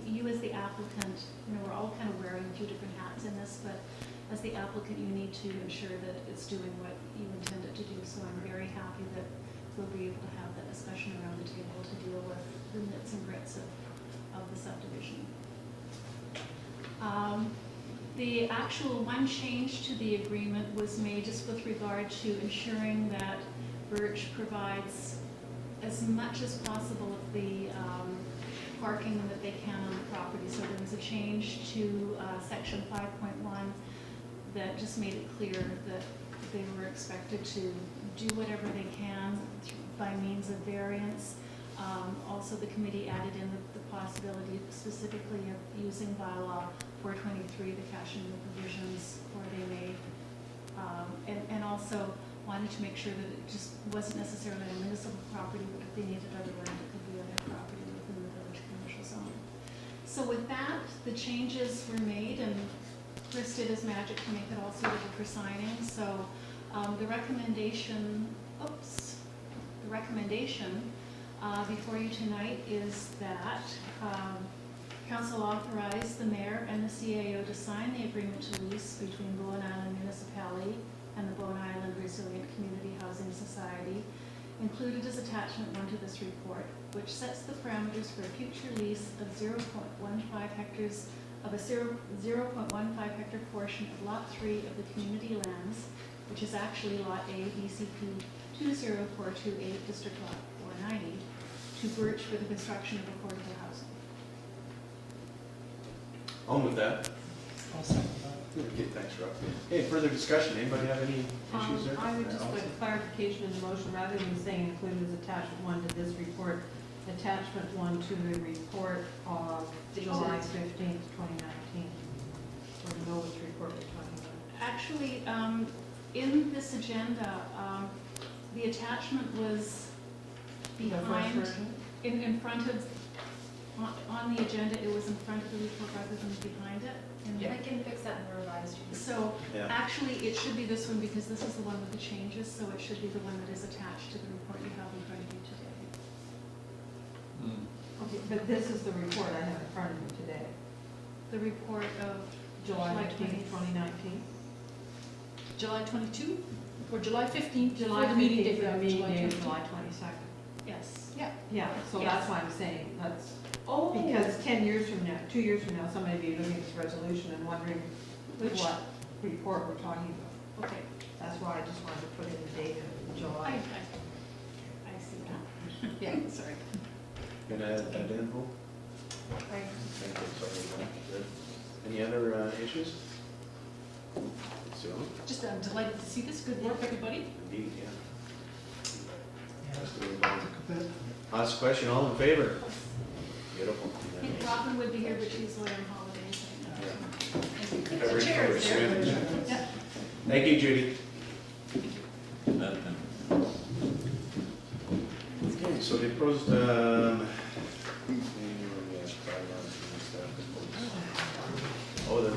Speaker 14: you as the applicant, we're all kind of wearing a few different hats in this, but as the applicant, you need to ensure that it's doing what you intend it to do. So I'm very happy that we'll be able to have that discussion around the table to deal with the nits and grits of the subdivision. The actual one change to the agreement was made just with regard to ensuring that Birch provides as much as possible of the parking that they can on the property. So there was a change to section 5.1 that just made it clear that they were expected to do whatever they can by means of variance. Also, the committee added in the possibility specifically of using bylaw 423, the cash in provisions, where they made, and also wanted to make sure that it just wasn't necessarily a municipal property, but if they needed other land, it could be on their property within the village commercial zone. So with that, the changes were made, and Chris did his magic to make it all suitable for signing. So the recommendation before you tonight is that council authorize the mayor and the CAO to sign the agreement to lease between Bowen Island Municipality and the Bowen Island Resilient Community Housing Society, included as attachment 1 to this report, which sets the parameters for a future lease of 0.15 hectares of a 0.15 hectare portion of Lot 3 of the community lands, which is actually Lot A, BCP 20428, District Lot 490, to Birch for the construction of affordable housing.
Speaker 4: On with that.
Speaker 13: I'll second that.
Speaker 4: Okay, thanks, Rob. Hey, further discussion? Anybody have any issues there?
Speaker 9: I would just like clarification in the motion, rather than saying included as attachment 1 to this report, attachment 1 to the report of July 15th, 2019. Or to know which report we're talking about.
Speaker 14: Actually, in this agenda, the attachment was behind, in front of, on the agenda, it was in front of the report rather than behind it.
Speaker 2: I can fix that in the revised.
Speaker 14: So
Speaker 4: Yeah.
Speaker 14: actually, it should be this one because this is the one with the changes, so it should be the one that is attached to the report you have in front of you today.
Speaker 9: Okay, but this is the report I have in front of me today.
Speaker 14: The report of
Speaker 9: July
Speaker 14: July
Speaker 9: 15th, 2019.
Speaker 11: July 22 or July 15th,
Speaker 9: July
Speaker 11: before the meeting
Speaker 9: 15th,
Speaker 11: date.
Speaker 9: the meeting
Speaker 11: July
Speaker 9: date is
Speaker 11: 22.
Speaker 9: July 22nd.
Speaker 14: Yes.
Speaker 9: Yeah, so
Speaker 14: Yes.
Speaker 9: that's why I'm saying, that's,
Speaker 14: Oh.
Speaker 9: because 10 years from now, 2 years from now, somebody may be looking at this resolution and wondering what report we're talking about.
Speaker 14: Okay.
Speaker 9: That's why I just wanted to put in the date of
Speaker 14: I
Speaker 9: July.
Speaker 14: see that. Yeah, sorry.
Speaker 4: Gonna add that info?
Speaker 2: Right.
Speaker 4: Thank you, sorry. Good. Any other issues? So,
Speaker 11: Just I'm delighted to see this. Good work, everybody.
Speaker 4: indeed, yeah.
Speaker 13: Yeah,
Speaker 4: Let's do it.
Speaker 13: took a bit.
Speaker 4: Last question, all in favor? Beautiful.
Speaker 14: I think Robin would be here, but she's away on holidays right now.
Speaker 4: Covered for
Speaker 11: Chairs
Speaker 4: a
Speaker 11: there.
Speaker 4: swim.
Speaker 11: Yeah.
Speaker 4: Thank you, Judy. Okay, so they proposed, oh, the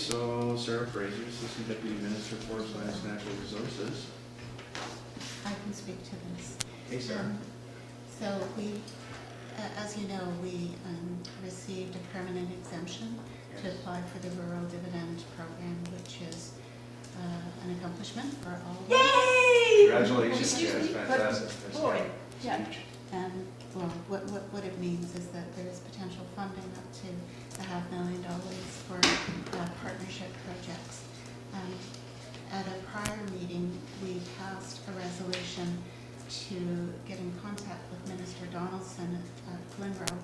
Speaker 4: so Sarah Fraser, Assistant Deputy Minister for Science and Natural Resources.
Speaker 10: I can speak to this.
Speaker 4: Hey, Sarah.
Speaker 10: So we, as you know, we received a permanent exemption to apply for the Rural Dividend Program, which is an accomplishment for all of us.
Speaker 7: Yay!
Speaker 4: Congratulations,
Speaker 7: Excuse
Speaker 4: yeah, it's
Speaker 7: me,
Speaker 4: fantastic. That's
Speaker 7: boy,
Speaker 4: great. It's
Speaker 7: yeah.
Speaker 4: huge.
Speaker 10: And, well, what it means is that there is potential funding up to $500,000 for partnership projects. At a prior meeting, we passed a resolution to get in contact with Minister Donaldson at Glenroe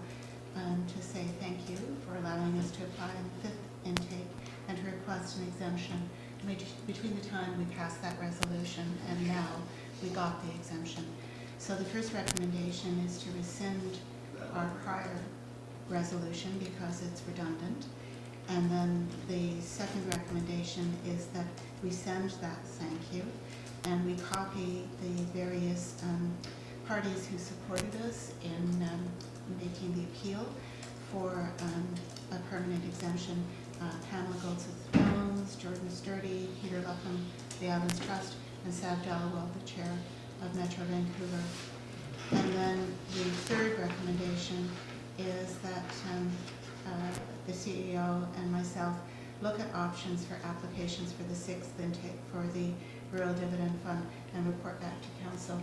Speaker 10: to say thank you for allowing us to apply in the 5th intake and to request an exemption. Between the time we passed that resolution and now, we got the exemption. So the first recommendation is to rescind our prior resolution because it's redundant. And then the second recommendation is that we send that thank you and we copy the various parties who supported us in making the appeal for a permanent exemption. Pamela Goldsmith-Jones, Jordan Sturdy, Peter Lupham, the Islands Trust, and Sav Jalawal, the chair of Metro Vancouver. And then the third recommendation is that the CEO and myself look at options for applications for the 6th intake for the Rural Dividend Fund and report back to Council.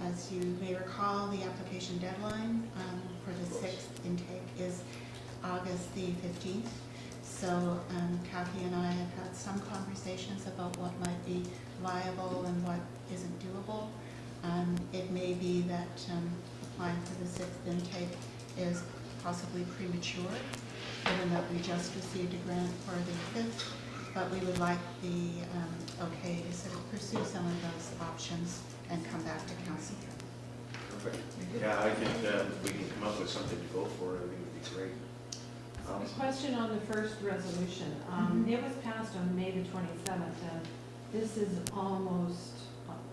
Speaker 10: As you may recall, the application deadline for the 6th intake is August the 15th. So Kathy and I have had some conversations about what might be viable and what isn't doable. It may be that applying for the 6th intake is possibly premature, given that we just received a grant for the 5th, but we would like the okay to sort of pursue some of those options and come back to Council.
Speaker 4: Perfect. Yeah, I think if we can come up with something to go for, I think it would be great.
Speaker 9: A question on the first resolution. It was passed on May the 27th, and this is almost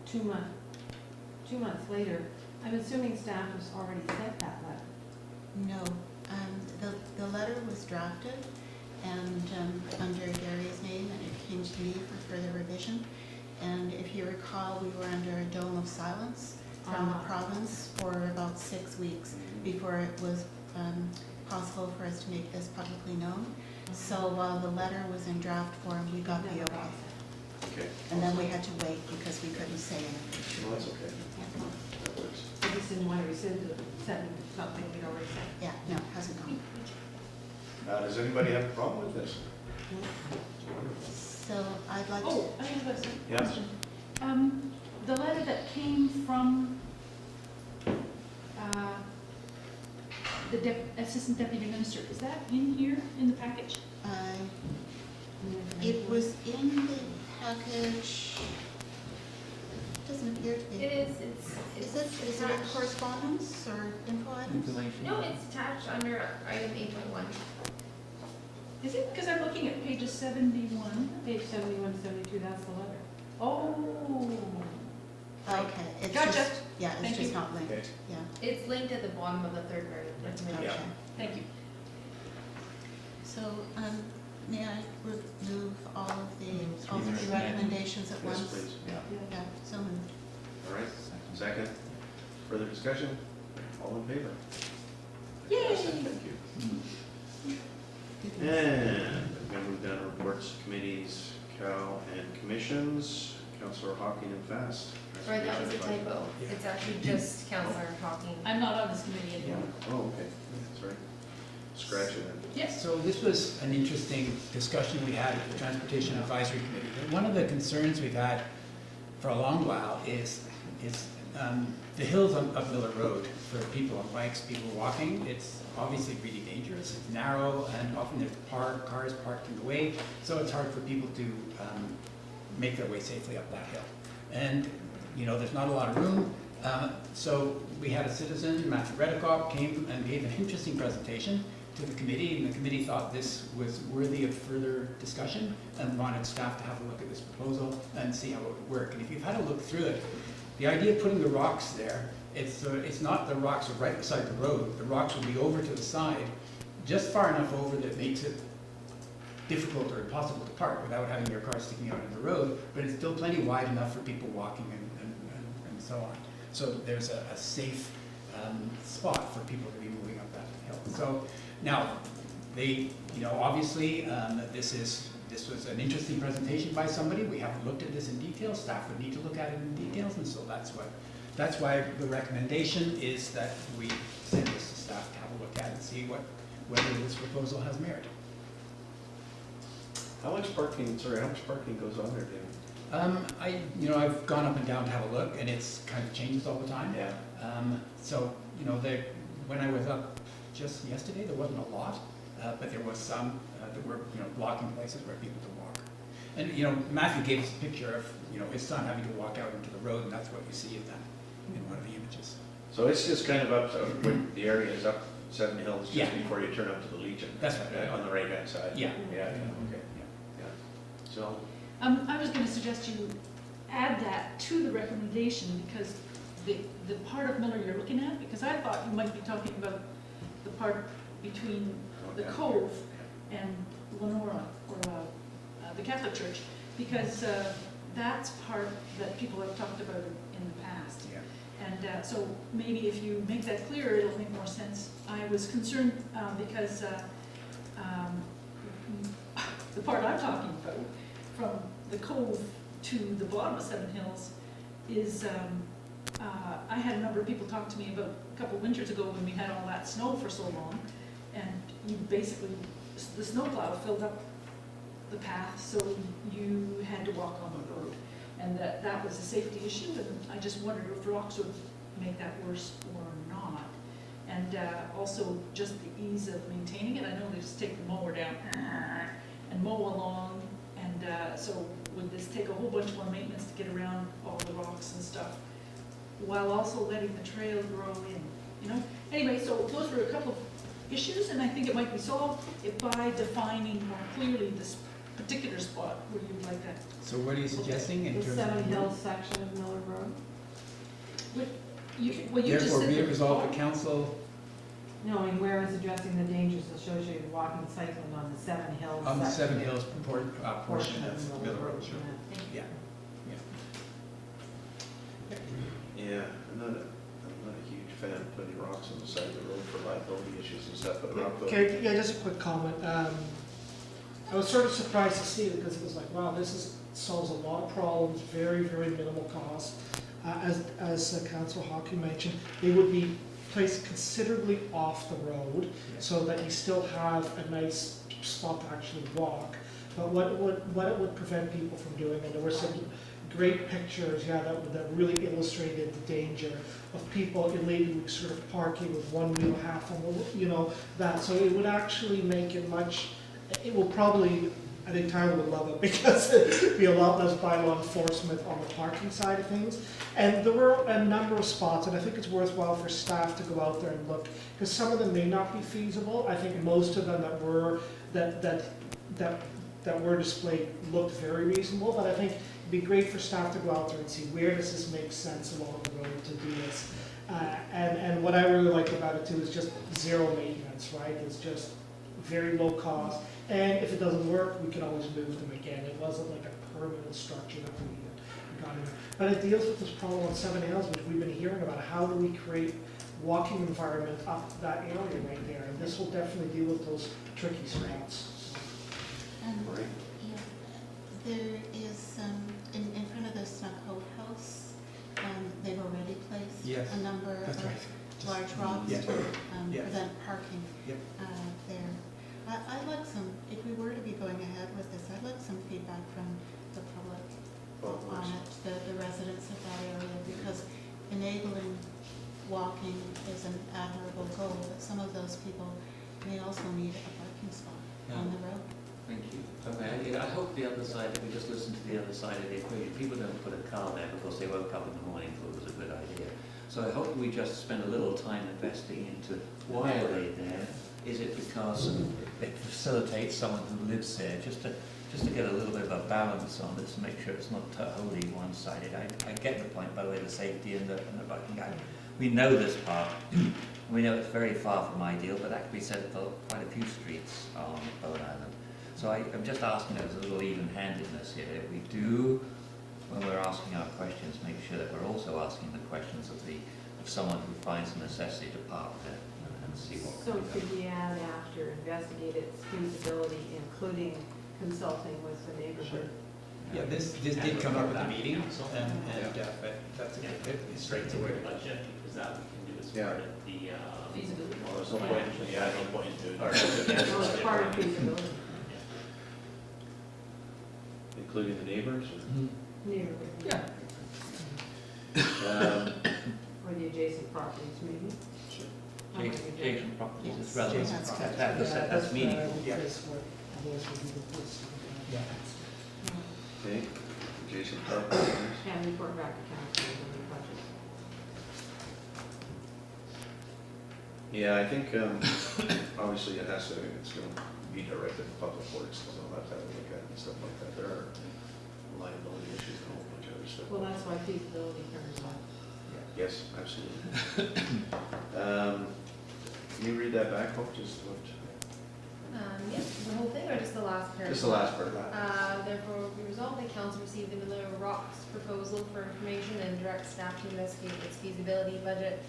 Speaker 9: 2 months later. I'm assuming staff has already sent that letter.
Speaker 10: No, the letter was drafted and under Gary's name, and it came to me for further revision. And if you recall, we were under a dome of silence from the province for about 6 weeks before it was possible for us to make this publicly known. So while the letter was in draft form, we got the okay.
Speaker 4: Okay.
Speaker 10: And then we had to wait because we couldn't say anything.
Speaker 4: Well, that's okay. That works.
Speaker 9: I just didn't want to rescind something we'd already said.
Speaker 10: Yeah, no, it hasn't gone.
Speaker 4: Does anybody have a problem with this?
Speaker 10: So I'd like to,
Speaker 11: Oh, I have a
Speaker 4: Yeah.
Speaker 11: question. The letter that came from the Assistant Deputy Minister, is that in here in the package?
Speaker 10: it was in the package, doesn't appear to be.
Speaker 2: It is,
Speaker 10: Is it a correspondence or info items?
Speaker 12: Information?
Speaker 2: No, it's attached under item 8.1.
Speaker 11: Is it? Because I'm looking at pages 71.
Speaker 9: Page 71, 72, that's the letter.
Speaker 11: Oh.
Speaker 10: Okay, it's
Speaker 11: Gotcha.
Speaker 10: just, yeah, it's
Speaker 11: Thank
Speaker 10: just
Speaker 11: you.
Speaker 10: not linked,
Speaker 4: Okay.
Speaker 10: yeah.
Speaker 2: It's linked at the bottom of the third recommendation.
Speaker 4: Yeah.
Speaker 10: Okay.
Speaker 11: Thank you.
Speaker 10: So, may I remove all of the recommendations at
Speaker 4: Yes,
Speaker 10: once?
Speaker 4: please.
Speaker 12: Yeah.
Speaker 10: Yeah, so moved.
Speaker 4: All right. Second. Further discussion? All in favor?
Speaker 11: Yay!
Speaker 4: Fantastic. Thank you. And we're going to move down to reports, committees, Cal, and commissions. Councillor Hawking and Fast.
Speaker 2: Right, that was a typo. It's actually just Councillor Hawking.
Speaker 11: I'm not on this committee anymore.
Speaker 4: Oh, okay. Sorry. Scratch it then.
Speaker 11: Yes.
Speaker 1: So this was an interesting discussion we had at the Transportation Advisory Committee. One of the concerns we've had for a long while is the hills of Miller Road for people on bikes, people walking. It's obviously really dangerous. It's narrow and often there's cars parked in the way, so it's hard for people to make their way safely up that hill. And you know, there's not a lot of room. So we had a citizen, Matthew Redekop, came and gave an interesting presentation to the committee, and the committee thought this was worthy of further discussion and wanted staff to have a look at this proposal and see how it would work. And if you've had a look through it, the idea of putting the rocks there, it's not the rocks are right beside the road. The rocks will be over to the side, just far enough over that makes it difficult or impossible to park without having your car sticking out in the road, but it's still plenty wide enough for people walking and so on. So there's a safe spot for people to be moving up that hill. So now, obviously, this was an interesting presentation by somebody. We haven't looked at this in detail. Staff would need to look at it in details, and so that's why the recommendation is that we send this to staff to have a look at and see whether this proposal has merit.
Speaker 4: How much parking goes on there, David?
Speaker 1: I've gone up and down to have a look, and it's kind of changes all the time.
Speaker 4: Yeah.
Speaker 1: When I was up just yesterday, there wasn't a lot, but there was some that were, blocking places where people could walk. And, Matthew gave us a picture of, his son having to walk out into the road, and that's what you see in one of the images.
Speaker 4: So it's just kind of up, when the area is up Seven Hills, just
Speaker 1: Yeah.
Speaker 4: before you turn up to the Legion.
Speaker 1: That's right.
Speaker 4: On the right-hand side.
Speaker 1: Yeah.
Speaker 4: Yeah, okay. Yeah. So,
Speaker 11: I was gonna suggest you add that to the recommendation, because the part of Miller you're looking at, because I thought you might be talking about the part between the Cove and Lenora, or the Catholic Church, because that's part that people have talked about in the past.
Speaker 1: Yeah.
Speaker 11: And so maybe if you make that clear, it'll make more sense. I was concerned because the part I'm talking about, from the Cove to the bottom of Seven Hills, is I had a number of people talk to me about a couple winters ago when we had all that snow for so long, and you basically, the snowplow filled up the path, so you had to walk on the road. And that was a safety issue, and I just wondered if rocks would make that worse or not. And also just the ease of maintaining it. I know they just take the mower down and mow along, and so would this take a whole bunch more maintenance to get around all the rocks and stuff, while also letting the trail grow in, Anyway, so those were a couple of issues, and I think it might be solved by defining more clearly this particular spot where you'd like that.
Speaker 1: So what are you suggesting in
Speaker 9: The
Speaker 1: terms
Speaker 9: Seven
Speaker 1: of?
Speaker 9: Hills section of Miller Road?
Speaker 11: You just
Speaker 1: Therefore,
Speaker 11: said
Speaker 1: be
Speaker 11: that-
Speaker 1: it resolved, the council,
Speaker 9: No, I mean, whereas addressing the dangers associated with walking and cycling on the Seven Hills.
Speaker 1: on the
Speaker 9: section-
Speaker 1: Seven Hills portion of Miller Road.
Speaker 9: Yeah.
Speaker 4: yeah, I'm not a huge fan of putting rocks on the side of the road for liability issues and stuff, but rock.
Speaker 13: Okay, yeah, just a quick comment. I was sort of surprised to see it because it was like, wow, solves a lot of problems, very, very minimal cost. As Councillor Hockey mentioned, they would be placed considerably off the road so that you still have a nice spot to actually walk. But what it would prevent people from doing, and there were some great pictures, that really illustrated the danger of people illegally sort of parking with one wheel half on the, that. So it would actually make it it will probably, I think Tyler would love it because it'd be a lot less bylaw enforcement on the parking side of things. And there were a number of spots, and I think it's worthwhile for staff to go out there and look, because some of them may not be feasible. I think most of them that were displayed looked very reasonable, but I think it'd be great for staff to go out there and see where does this make sense along the road to do this. And what I really like about it too is just zero maintenance, right? It's just very low cost. And if it doesn't work, we can always move them again. It wasn't like a permanent structure that we got in there. But it deals with this problem on Seven Hills, which we've been hearing about. How do we create walking environment up that area right there? And this will definitely deal with those tricky spots.
Speaker 10: Yeah, there is, in front of the Snuck House, they've already placed a number
Speaker 1: That's
Speaker 10: of
Speaker 1: right.
Speaker 10: large rocks
Speaker 1: Yeah.
Speaker 10: to
Speaker 1: Yeah.
Speaker 10: prevent parking
Speaker 1: Yep.
Speaker 10: there. I'd like if we were to be going ahead with this, I'd like some feedback from the public on it, the residents of that area, because enabling walking is an admirable goal, but some of those people may also need a parking spot on the road.
Speaker 12: Thank you. Okay, I hope the other side, that we just listen to the other side of the equation. People don't put a car there because they woke up in the morning and thought it was a good idea. So I hope we just spend a little time investing into why are they there? Is it because it facilitates someone who lives there, just to get a little bit of a balance on this and make sure it's not wholly one-sided. I get the point, by the way, the safety and the biking. We know this part. We know it's very far from ideal, but that can be said for quite a few streets on Bowen Island. So I'm just asking as a little even-handedness here. If we do, when we're asking our questions, make sure that we're also asking the questions of someone who finds a necessity to park there and see what.
Speaker 9: So
Speaker 12: can be
Speaker 9: could
Speaker 12: done.
Speaker 9: we add after investigate its feasibility, including consulting with the neighborhood?
Speaker 1: Yeah, this did come up at the meeting, but that's a good fit. It's straight to where.
Speaker 15: budget, because that we can do as
Speaker 4: Yeah.
Speaker 15: part of the,
Speaker 6: Feasibility.
Speaker 4: Well, there's no point, yeah, no point in doing
Speaker 9: So it's part of feasibility,
Speaker 4: including the neighbors.
Speaker 9: neighborhood.
Speaker 1: Yeah.
Speaker 9: Or the adjacent properties, maybe? How many
Speaker 12: Adjacent properties
Speaker 10: Yes,
Speaker 12: is relevant.
Speaker 10: that's
Speaker 12: That-
Speaker 10: correct.
Speaker 12: That's meaningful.
Speaker 13: That's what those would be the first.
Speaker 1: Yeah.
Speaker 4: Okay, adjacent properties.
Speaker 9: And report back to council on the budget.
Speaker 4: Yeah, I think, obviously it has to, it's gonna be directed to public works, so they'll have to have a look at it and stuff like that. There are liability issues and a whole bunch of other stuff.
Speaker 9: Well, that's why feasibility comes up.
Speaker 4: Yes, absolutely. Can you read that back, Hope, just what,
Speaker 2: Yes, the whole thing, or just the last paragraph?
Speaker 4: just the last part?
Speaker 2: Therefore, we resolve that council receive the Miller Rocks proposal for information and direct staff to investigate its feasibility, budget,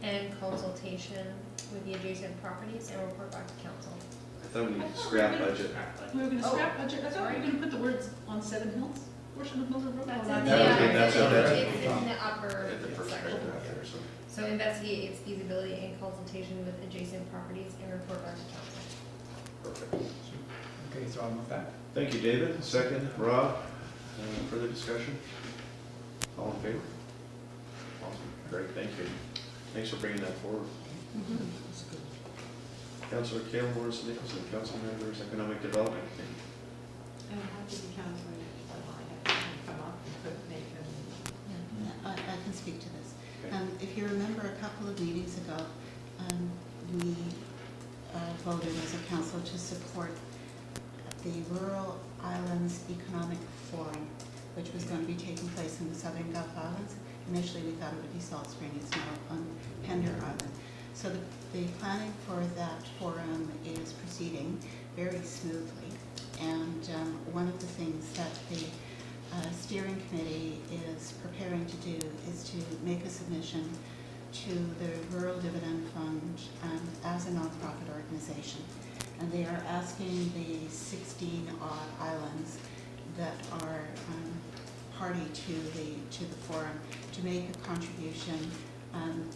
Speaker 2: and consultation with the adjacent properties and report back to council.
Speaker 4: I thought we needed to scrap budget.
Speaker 11: We were gonna
Speaker 2: Oh,
Speaker 11: scrap budget, I thought we were
Speaker 2: sorry.
Speaker 11: gonna put the words on Seven Hills, portion of Miller Road.
Speaker 2: That's
Speaker 11: Oh,
Speaker 2: in
Speaker 11: that-
Speaker 2: the,
Speaker 4: okay, that's what that's-
Speaker 2: it's in the upper
Speaker 4: At the first
Speaker 2: section.
Speaker 4: paragraph there, so.
Speaker 2: So investigate its feasibility and consultation with adjacent properties and report back to council.
Speaker 4: Perfect.
Speaker 1: Okay, so I'll move that.
Speaker 4: Thank you, David. Second, Rob. Further discussion? All in favor? Awesome. Great, thank you. Thanks for bringing that forward. Councillor Cale Morris Nicholson, Council Members Economic Development Committee.
Speaker 9: And it had to be counseling, I had to come up and could make them.
Speaker 10: Yeah, I can speak to this.
Speaker 4: Okay.
Speaker 10: If you remember a couple of meetings ago, we voted as a council to support the Rural Islands Economic Forum, which was going to be taking place in the Southern Gulf Islands. Initially, we thought it would be Salt Spring, it's now on Pender Island. So the planning for that forum is proceeding very smoothly. And one of the things that the steering committee is preparing to do is to make a submission to the Rural Dividend Fund as a nonprofit organization. And they are asking the 16 odd islands that are party to the forum to make a contribution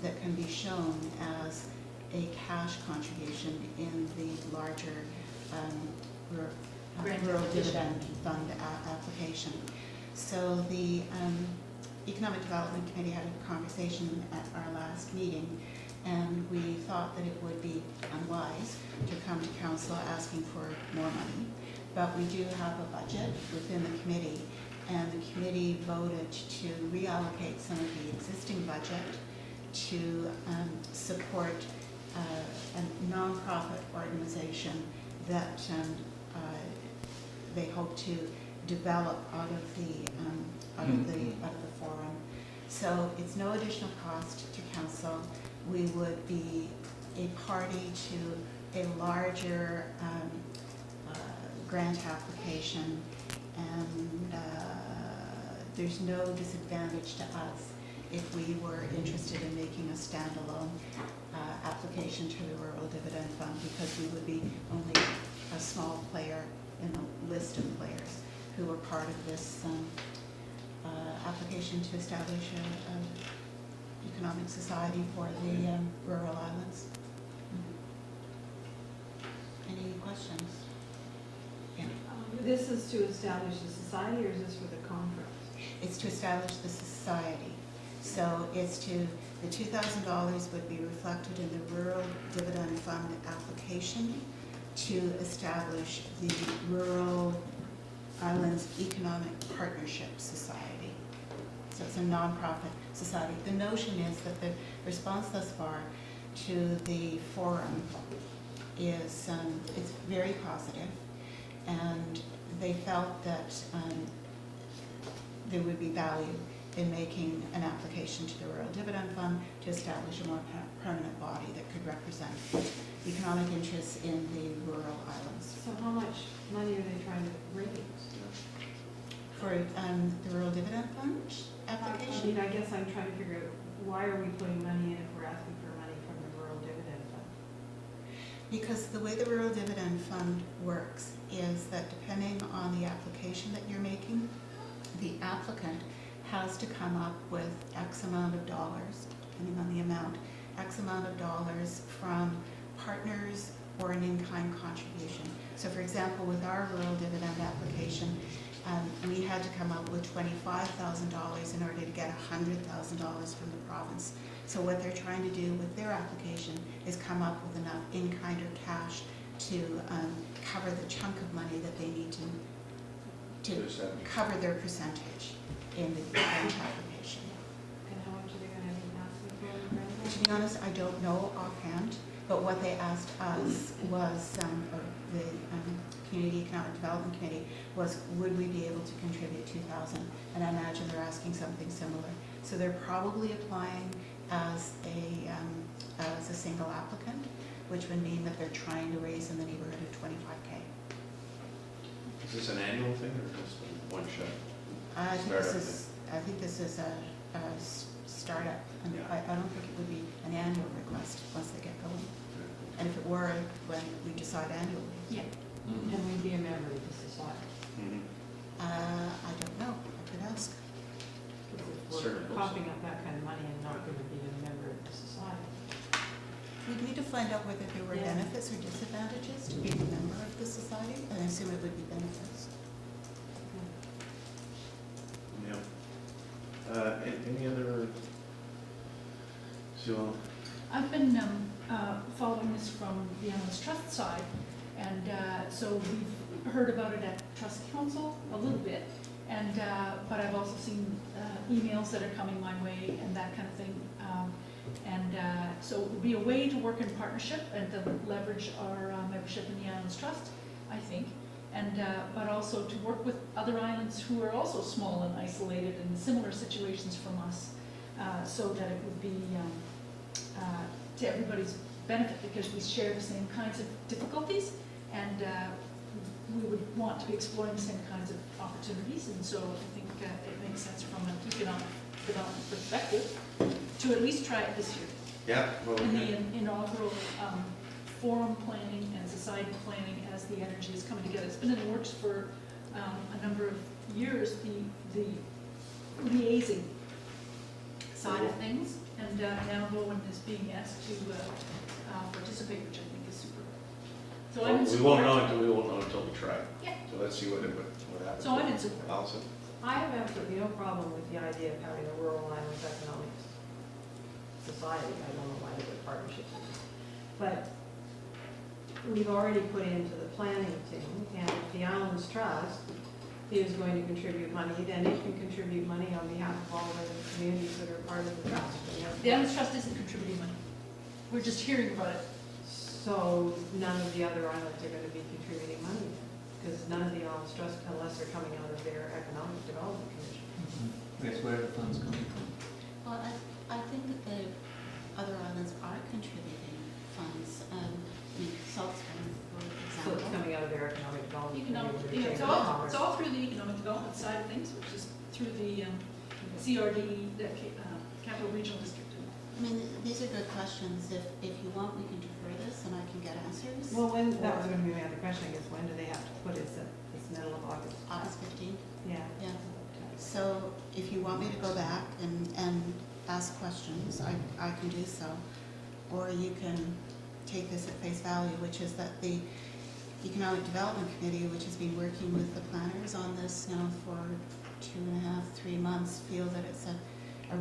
Speaker 10: that can be shown as a cash contribution in the larger Rural Dividend Fund application. So the Economic Development Committee had a conversation at our last meeting, and we thought that it would be unwise to come to council asking for more money. But we do have a budget within the committee, and the committee voted to reallocate some of the existing budget to support a nonprofit organization that they hope to develop out of the forum. So it's no additional cost to council. We would be a party to a larger grant application, and there's no disadvantage to us if we were interested in making a standalone application to the Rural Dividend Fund, because we would be only a small player in a list of players who are part of this application to establish an economic society for the rural islands. Any questions? Yeah.
Speaker 9: This is to establish the society, or is this for the conference?
Speaker 10: It's to establish the society. So it's to, the $2,000 would be reflected in the Rural Dividend Fund application to establish the Rural Islands Economic Partnership Society. So it's a nonprofit society. The notion is that the response thus far to the forum is it's very positive, and they felt that there would be value in making an application to the Rural Dividend Fund to establish a more permanent body that could represent economic interests in the rural islands.
Speaker 9: So how much money are they trying to raise?
Speaker 10: For the Rural Dividend Fund
Speaker 9: I
Speaker 10: application,
Speaker 9: mean, I guess I'm trying to figure out, why are we putting money in if we're asking for money from the Rural Dividend Fund?
Speaker 10: because the way the Rural Dividend Fund works is that depending on the application that you're making, the applicant has to come up with X amount of dollars, depending on the amount, X amount of dollars from partners or an in-kind contribution. So for example, with our rural dividend application, we had to come up with $25,000 in order to get $100,000 from the province. So what they're trying to do with their application is come up with enough in-kind or cash to cover the chunk of money that they need to cover their percentage in the grant application.
Speaker 9: And how much are they gonna be asking for the grant?
Speaker 10: To be honest, I don't know offhand, but what they asked us was, or the Community Economic Development Committee, was would we be able to contribute $2,000? And I imagine they're asking something similar. So they're probably applying as a single applicant, which would mean that they're trying to raise in the neighborhood of $25K.
Speaker 4: Is this an annual thing or just one shot?
Speaker 10: I think
Speaker 4: Startup
Speaker 10: this is a startup, and
Speaker 4: Yeah.
Speaker 10: I don't think it would be an annual request once they get going. And if it were, when we decide annually,
Speaker 11: Yeah.
Speaker 12: Mm.
Speaker 9: And we'd be a member of the society.
Speaker 4: Mhm.
Speaker 10: I don't know, I could ask.
Speaker 9: Because if
Speaker 4: Certainly.
Speaker 9: we're coughing up that kind of money and not gonna be a member of the society.
Speaker 10: We'd need to find out whether there were
Speaker 9: Yeah.
Speaker 10: benefits or disadvantages to being a member of the society, and I assume it would be benefits.
Speaker 4: Yeah. Any other, Sue?
Speaker 11: I've been following this from the Islands Trust side, and so we've heard about it at Trust Council a little bit, and but I've also seen emails that are coming my way and that kind of thing. So it would be a way to work in partnership and to leverage our membership in the Islands Trust, I think, and but also to work with other islands who are also small and isolated in similar situations from us, so that it would be to everybody's benefit, because we share the same kinds of difficulties, and we would want to be exploring the same kinds of opportunities, and so I think it makes sense from an economic development perspective to at least try it this year.
Speaker 4: Yeah. Well,
Speaker 11: In the inaugural forum planning and society planning as the energy is coming together. It's been in the works for a number of years, the liaising side of things, and now Bowen is being asked to participate, which I think is super. So I'm in
Speaker 4: we won't
Speaker 11: support.
Speaker 4: know until we try.
Speaker 11: Yeah.
Speaker 4: So let's see what happens.
Speaker 11: So I'm in support.
Speaker 4: Allison?
Speaker 9: I have absolutely no problem with the idea of having a rural islands economics society. I don't know why they would partnership with it. But we've already put into the planning team, and if the Islands Trust is going to contribute money, then it can contribute money on behalf of all the communities that are part of the trust.
Speaker 11: The Islands Trust isn't contributing money. We're just hearing about it.
Speaker 9: So none of the other islands are going to be contributing money, because none of the Islands Trust, unless they're coming out of their Economic Development Commission.
Speaker 12: Yes, where are the funds coming from?
Speaker 10: Well, I think that the other islands are contributing funds, Salt Springs, for
Speaker 9: So it's
Speaker 10: example.
Speaker 9: coming out of their Economic Development
Speaker 11: Economic,
Speaker 9: Commission.
Speaker 11: it's all through the economic development side of things, which is through the CRD, the Capital Regional District.
Speaker 10: I mean, these are good questions. If you want, we can defer this and I can get answers.
Speaker 9: Well, that was going to be my other question, I guess, when do they have to put it, this middle of August?
Speaker 10: August 15th,
Speaker 9: Yeah.
Speaker 10: yeah. So if you want me to go back and ask questions, I can do so. Or you can take this at face value, which is that the Economic Development Committee, which has been working with the planners on this now for 2.5, 3 months, feel that it's a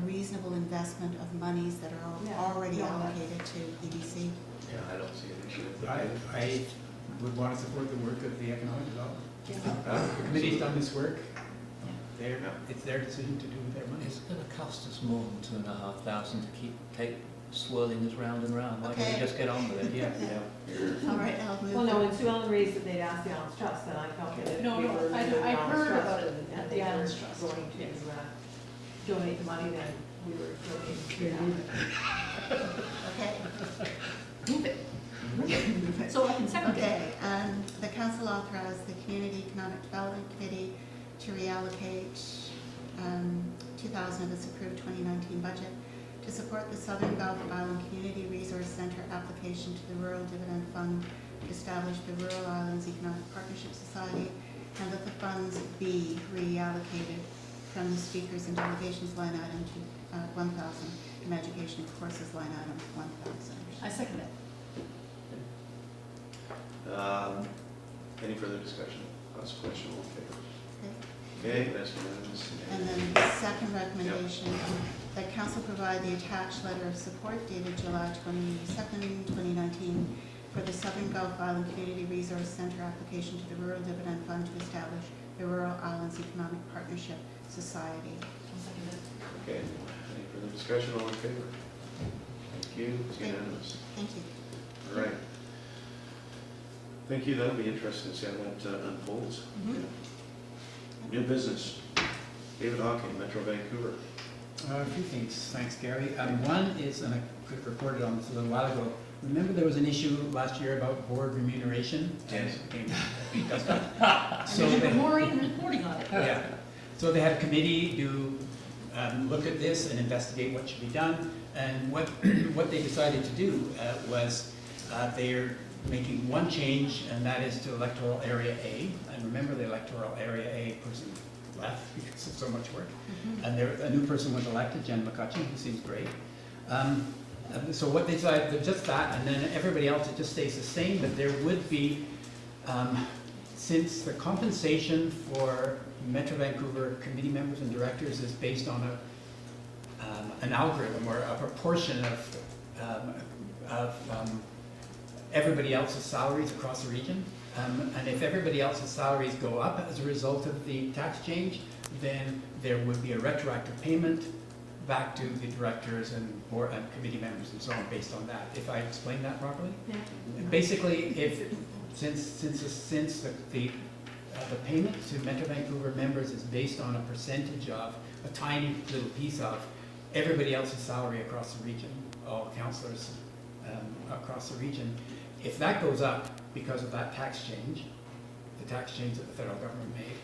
Speaker 10: reasonable investment of monies that are already allocated to EDC.
Speaker 4: Yeah, I don't see an issue with
Speaker 1: I
Speaker 4: that.
Speaker 1: would want to support the work of the economic development.
Speaker 4: Huh?
Speaker 1: The committee's done this work.
Speaker 4: Yeah.
Speaker 1: It's their decision to do with their money.
Speaker 12: It's going to cost us more than $2,500 to keep swirling us round and round. Why don't
Speaker 10: Okay.
Speaker 12: we just get on with it?
Speaker 1: Yeah.
Speaker 4: Yeah.
Speaker 10: All right, I'll move.
Speaker 9: Well, no, when Sue Ellen raised that they'd asked the Islands Trust, then I felt that
Speaker 11: No,
Speaker 9: we
Speaker 11: no,
Speaker 9: were
Speaker 11: I
Speaker 9: leaving the
Speaker 11: heard
Speaker 9: Islands
Speaker 11: about
Speaker 9: Trust
Speaker 11: it
Speaker 9: and
Speaker 11: at
Speaker 9: they
Speaker 11: the Islands
Speaker 9: were
Speaker 11: Trust.
Speaker 9: going to
Speaker 11: Yes.
Speaker 9: donate the money, then we were donating to that.
Speaker 10: Okay.
Speaker 11: Move it. So I can second it.
Speaker 10: Okay, the council authorized the Community Economic Development Committee to reallocate 2,000 of its approved 2019 budget to support the Southern Gulf Island Community Resource Center application to the Rural Dividend Fund to establish the Rural Islands Economic Partnership Society, and that the funds be reallocated from the speakers and delegations line item to 1,000, from education courses line item 1,000.
Speaker 11: I second it.
Speaker 4: Any further discussion? Last question, all in favor?
Speaker 10: Okay.
Speaker 4: Okay, that's unanimous.
Speaker 10: And then the second recommendation, that council provide the attached letter of support dated July 22nd, 2019 for the Southern Gulf Island Community Resource Center application to the Rural Dividend Fund to establish the Rural Islands Economic Partnership Society.
Speaker 11: I'll second it.
Speaker 4: Okay, any further discussion, all in favor? Thank you, it's unanimous.
Speaker 10: Thank you.
Speaker 4: All right. Thank you, that'll be interesting to see how that unfolds.
Speaker 10: Mhm.
Speaker 4: New business, David Hawking, Metro Vancouver.
Speaker 1: A few things, thanks Gary. One is, and I reported on this a little while ago, remember there was an issue last year about board remuneration?
Speaker 4: Yes.
Speaker 1: So
Speaker 11: And
Speaker 1: they,
Speaker 11: Maureen reporting on it.
Speaker 1: yeah, so they had a committee to look at this and investigate what should be done. And what they decided to do was they're making one change, and that is to electoral area A. And remember, the electoral area A person left because of so much work. And a new person was elected, Jen McCutcheon, who seems great. So what they decided, just that, and then everybody else, it just stays the same, but there would be, since the compensation for Metro Vancouver committee members and directors is based on an algorithm or a proportion of everybody else's salaries across the region. And if everybody else's salaries go up as a result of the tax change, then there would be a retroactive payment back to the directors and board and committee members and so on based on that. If I explained that properly?
Speaker 11: Yeah.
Speaker 1: Basically, since the payment to Metro Vancouver members is based on a percentage of, a tiny little piece of everybody else's salary across the region, all councillors across the region, if that goes up because of that tax change, the tax change that the federal government made,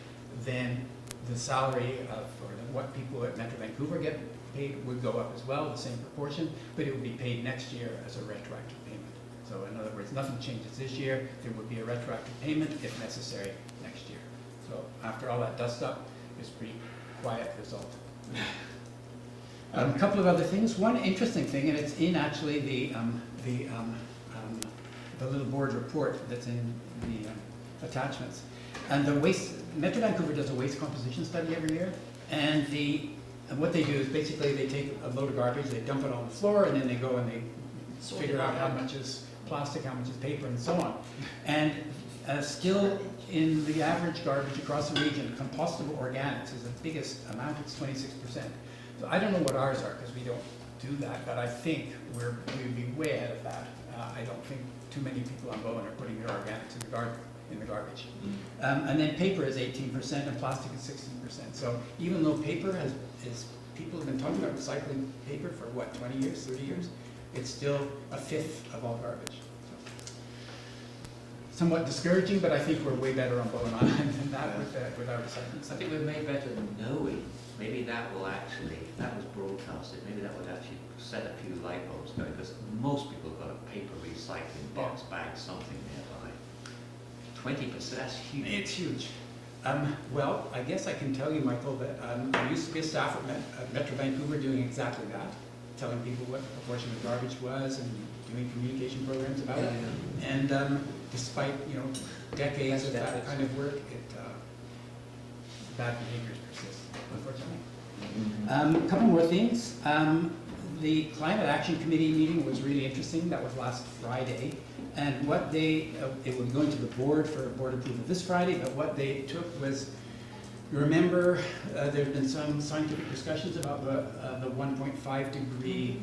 Speaker 1: then the salary of, or what people at Metro Vancouver get paid would go up as well, the same proportion, but it would be paid next year as a retroactive payment. So in other words, nothing changes this year, there would be a retroactive payment if necessary next year. So after all that dust up, it's a pretty quiet result. A couple of other things. One interesting thing, and it's in actually the little board report that's in the attachments. And the waste, Metro Vancouver does a waste composition study every year, and what they do is basically they take a load of garbage, they dump it on the floor, and then they go and they figure out how much is plastic, how much is paper, and so on. And still in the average garbage across the region, compostable organics is the biggest amount, it's 26%. So I don't know what ours are, because we don't do that, but I think we'd be way ahead of that. I don't think too many people on Bowen are putting their organics in the garbage. And then paper is 18% and plastic is 16%. So even though paper people have been talking about recycling paper for what, 20 years, 30 years, it's still a fifth of all garbage. So, somewhat discouraging, but I think we're way better on Bowen Island than that with our recycling.
Speaker 12: I think we're made better than knowing. Maybe that will actually, if that was broadcasted, maybe that would actually set a few light bulbs going, because most people have got a paper recycling box, bag, something nearby. 20%, that's huge.
Speaker 1: It's huge. Well, I guess I can tell you, Michael, that I used to be a staff at Metro Vancouver doing exactly that, telling people what the proportion of garbage was and doing communication programs about it. And despite, decades of that kind of work, bad behaviors persist, unfortunately. A couple more things. The Climate Action Committee meeting was really interesting. That was last Friday. And what it will go into the board for board approval this Friday, but what they took was, remember, there have been some scientific discussions about the 1.5 degree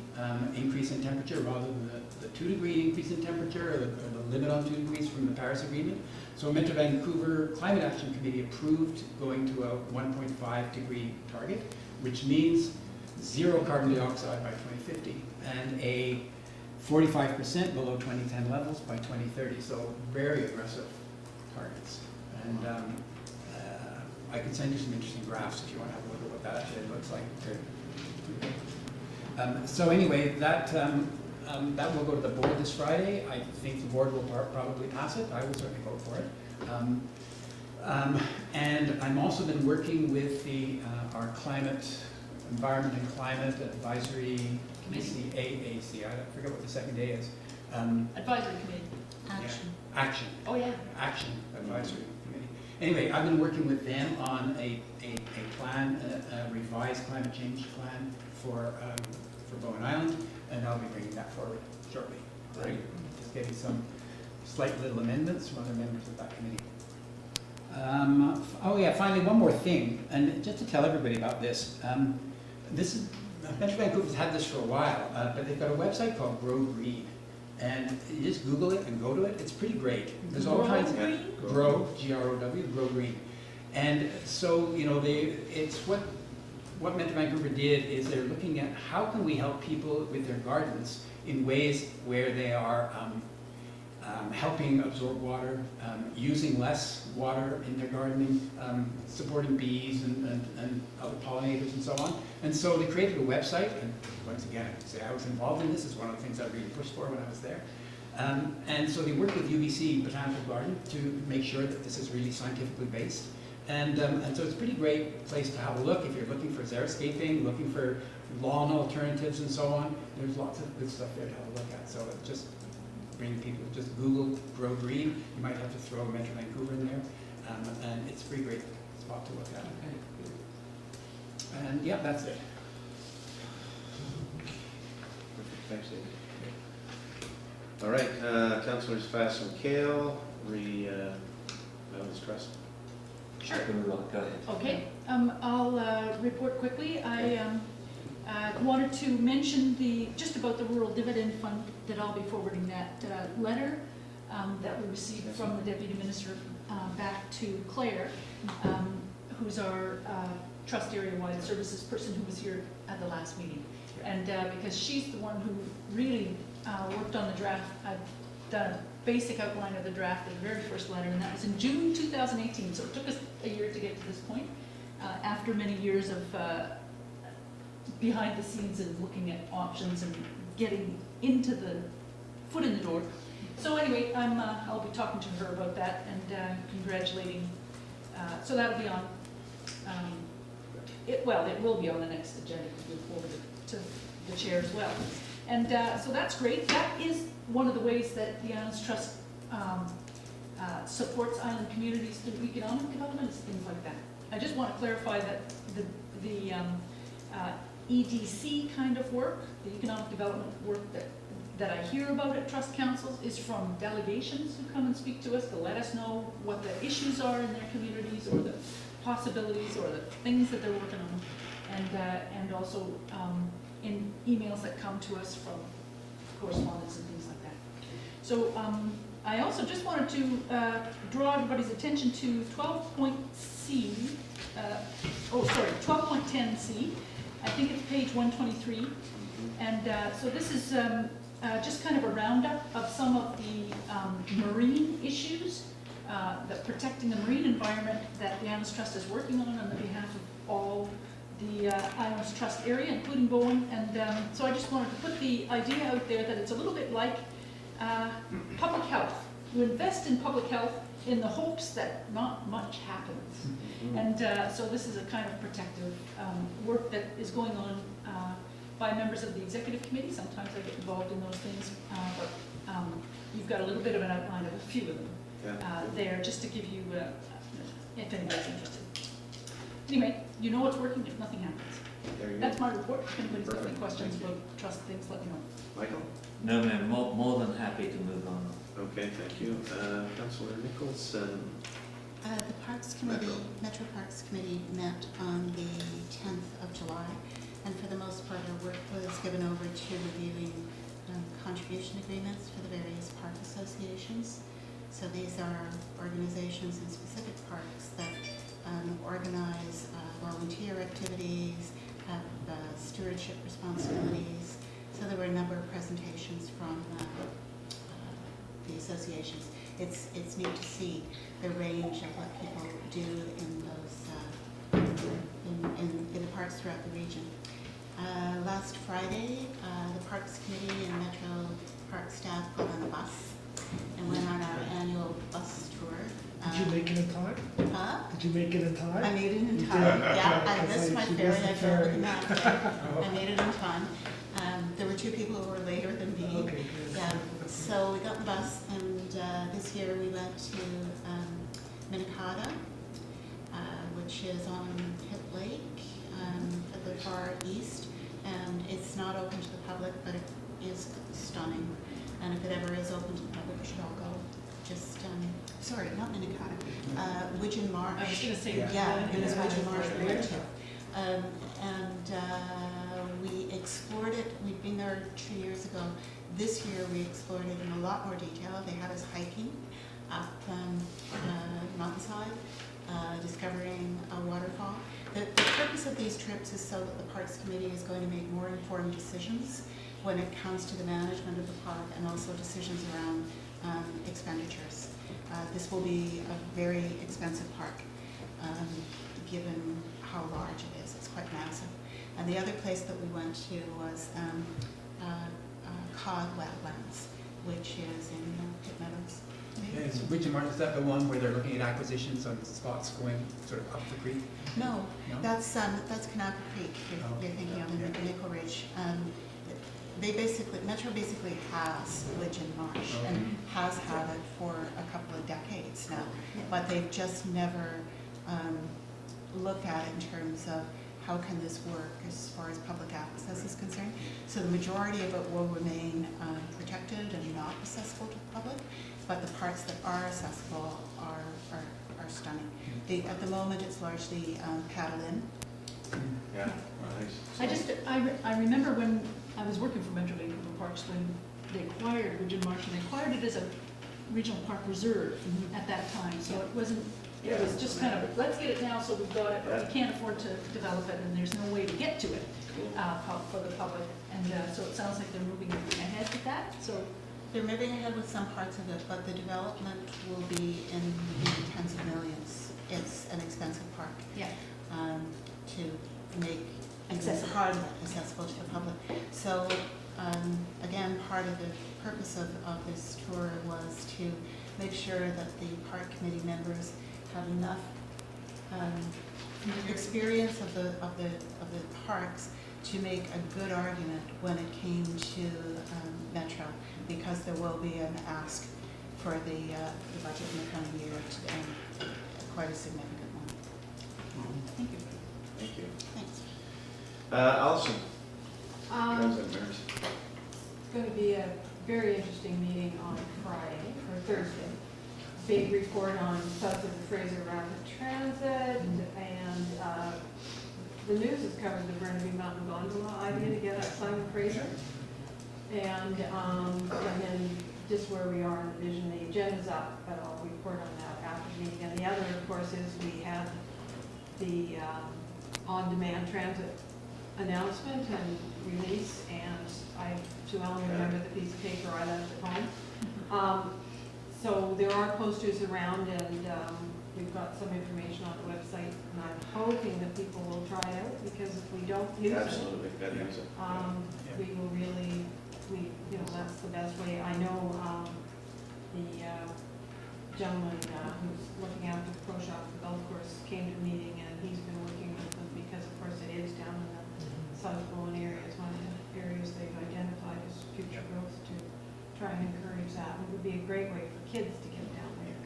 Speaker 1: increase in temperature rather than the 2 degree increase in temperature, or the limit on 2 degrees from the Paris Agreement. So Metro Vancouver Climate Action Committee approved going to a 1.5 degree target, which means 0 carbon dioxide by 2050 and a 45% below 2010 levels by 2030. So very aggressive targets. And I can send you some interesting graphs if you want to have a look at what that actually looks like. So anyway, that will go to the board this Friday. I think the board will probably pass it. I will certainly vote for it. And I'm also been working with our Environment and Climate Advisory Committee, AAC. I forget what the second A is.
Speaker 11: Advisory committee.
Speaker 10: Action.
Speaker 1: Action.
Speaker 11: Oh, yeah.
Speaker 1: Action Advisory Committee. Anyway, I've been working with them on a plan, a revised climate change plan for Bowen Island, and I'll be bringing that forward shortly.
Speaker 4: Great.
Speaker 1: Just getting some slight little amendments from other members of that committee. Oh yeah, finally one more thing, and just to tell everybody about this. This is, Metro Vancouver's had this for a while, but they've got a website called Grow Green. And you just Google it and go to it. It's pretty great. There's all kinds of Grow, G-R-O-W, Grow Green. And so, you know, it's what Metro Vancouver did is they're looking at how can we help people with their gardens in ways where they are helping absorb water, using less water in their gardening, supporting bees and other pollinators and so on. And so they created a website, and once again, I can say I was involved in this. It's one of the things I really pushed for when I was there. And so they worked with UBC Botanical Garden to make sure that this is really scientifically based. And so it's a pretty great place to have a look if you're looking for xeriscaping, looking for lawn alternatives and so on. There's lots of good stuff there to have a look at. So it just bring people, just Google Grow Green. You might have to throw Metro Vancouver in there. And it's a pretty great spot to look at. And yeah, that's it.
Speaker 4: Thanks, David. All right, Councilors Fass and Kale, Islands Trust.
Speaker 11: Sure.
Speaker 12: Go ahead.
Speaker 11: Okay, I'll report quickly. I wanted to mention just about the rural dividend fund, that I'll be forwarding that letter that we received from the Deputy Minister back to Claire, who's our trust area-wide services person who was here at the last meeting. And because she's the one who really worked on the draft, I've done a basic outline of the draft of the very first letter, and that was in June 2018. So it took us a year to get to this point, after many years of behind the scenes and looking at options and getting into the foot in the door. So anyway, I'll be talking to her about that and congratulating. So that'll be on. It will be on the next agenda because we'll forward it to the chair as well. And so that's great. That is one of the ways that the Islands Trust supports island communities through economic development, is things like that. I just want to clarify that the EDC kind of work, the economic development work that I hear about at trust councils, is from delegations who come and speak to us to let us know what the issues are in their communities, or the possibilities, or the things that they're working on, and also in emails that come to us from correspondence and things like that. So I also just wanted to draw everybody's attention to 12.10C. I think it's page 123. And so this is just kind of a roundup of some of the marine issues, that protecting the marine environment that the Islands Trust is working on the behalf of all the Islands Trust area, including Bowen. And so I just wanted to put the idea out there that it's a little bit like public health. You invest in public health in the hopes that not much happens. And so this is a kind of protective work that is going on by members of the executive committee. Sometimes I get involved in those things, but you've got a little bit of an outline of a few of them there, just to give you, if anybody's interested. Anyway, you know what's working if nothing happens. That's my report. If anybody's got any questions about trust things, let me know.
Speaker 4: Michael?
Speaker 12: No, ma'am, more than happy to move on.
Speaker 4: Okay, thank you. Councillor Nicholson.
Speaker 10: The Parks Committee, Metro Parks Committee met on the 10th of July, and for the most part our work was given over to reviewing contribution agreements for the various park associations. So these are organizations in specific parks that organize volunteer activities, have stewardship responsibilities. So there were a number of presentations from the associations. It's neat to see the range of what people do in those in the parks throughout the region. Last Friday, the Parks Committee and Metro Park staff got on a bus and went on our annual bus tour.
Speaker 13: Did you make it in time?
Speaker 10: Huh?
Speaker 13: Did you make it in time?
Speaker 10: I made it in
Speaker 13: You
Speaker 10: time.
Speaker 13: did?
Speaker 10: Yeah,
Speaker 13: Okay,
Speaker 10: I
Speaker 13: 'cause
Speaker 10: missed my
Speaker 13: you
Speaker 10: ferry.
Speaker 13: missed the
Speaker 10: I drove
Speaker 13: ferry.
Speaker 10: the map. I made it in time. There were 2 people who were later than me.
Speaker 13: Okay, good.
Speaker 10: Yeah, so we got the bus, and this year we went to Minnetonka, which is on Hip Lake at the far east, and it's not open to the public, but it is stunning. And if it ever is open to the public, we should all go. Just, sorry, not Minnetonka, Widgeon Marsh.
Speaker 11: I was gonna say.
Speaker 10: Yeah, it was Widgeon Marsh we went to.
Speaker 11: Yeah.
Speaker 10: We explored it, we'd been there 2 years ago. This year we explored it in a lot more detail. They had us hiking up mountainside, discovering a waterfall. The purpose of these trips is so that the Parks Committee is going to make more informed decisions when it comes to the management of the park and also decisions around expenditures. This will be a very expensive park, given how large it is. It's quite massive. And the other place that we went to was Cod Wetlands, which is in Pitt Meadows.
Speaker 1: Is Region Martin, is that the one where they're looking at acquisitions on spots going sort of up the creek?
Speaker 10: No,
Speaker 1: No?
Speaker 10: that's Kanaka Creek.
Speaker 1: Oh,
Speaker 10: You're thinking of
Speaker 1: yeah.
Speaker 10: in Nickel Ridge. Metro basically has Widgeon Marsh and has had it for a couple of decades now, but they've just never looked at it in terms of how can this work as far as public access is concerned. So the majority of it will remain protected and not accessible to the public, but the parts that are accessible are stunning. At the moment, it's largely paddle in.
Speaker 4: Yeah, nice.
Speaker 11: I remember when I was working for Metro Vancouver Parks, when they acquired Widgeon Marsh, and they acquired it as a regional park reserve at that time, so it wasn't, it was just kind of, let's get it now so we've got it, but we can't afford to develop it, and there's no way to get to it for the public, and so it sounds like they're moving ahead with that, so.
Speaker 10: They're moving ahead with some parts of it, but the development will be in the tens of millions. It's an expensive park.
Speaker 11: Yeah.
Speaker 10: To make
Speaker 11: Accessible.
Speaker 10: part of it accessible to the public. So, again, part of the purpose of this tour was to make sure that the park committee members have enough experience of the parks to make a good argument when it came to Metro, because there will be an ask for the budget in the coming year, and quite a significant one.
Speaker 11: Thank you.
Speaker 4: Thank you.
Speaker 10: Thanks.
Speaker 4: Allison?
Speaker 7: It's going to be a very interesting meeting on Friday, or Thursday. Big report on South of the Fraser Rapid Transit, and the news has covered the Burnaby Mountain Gondola idea to get up Simon Fraser. And then just where we are in the vision, the agenda's up, but I'll report on that after the meeting. And the other, of course, is we have the on-demand transit announcement and release, and I too well remember the piece of paper I left at home. So there are posters around, and we've got some information on the website, and I'm hoping that people will try it out, because if we don't use
Speaker 4: Absolutely, gotta use it.
Speaker 7: we will really, that's the best way. I know the gentleman who's looking after the pro shop at the golf course came to the meeting, and he's been working with them, because of course it is down in the South Bowen area. It's one of the areas they've identified as future growth, to try and encourage that. It would be a great way for kids to get down there.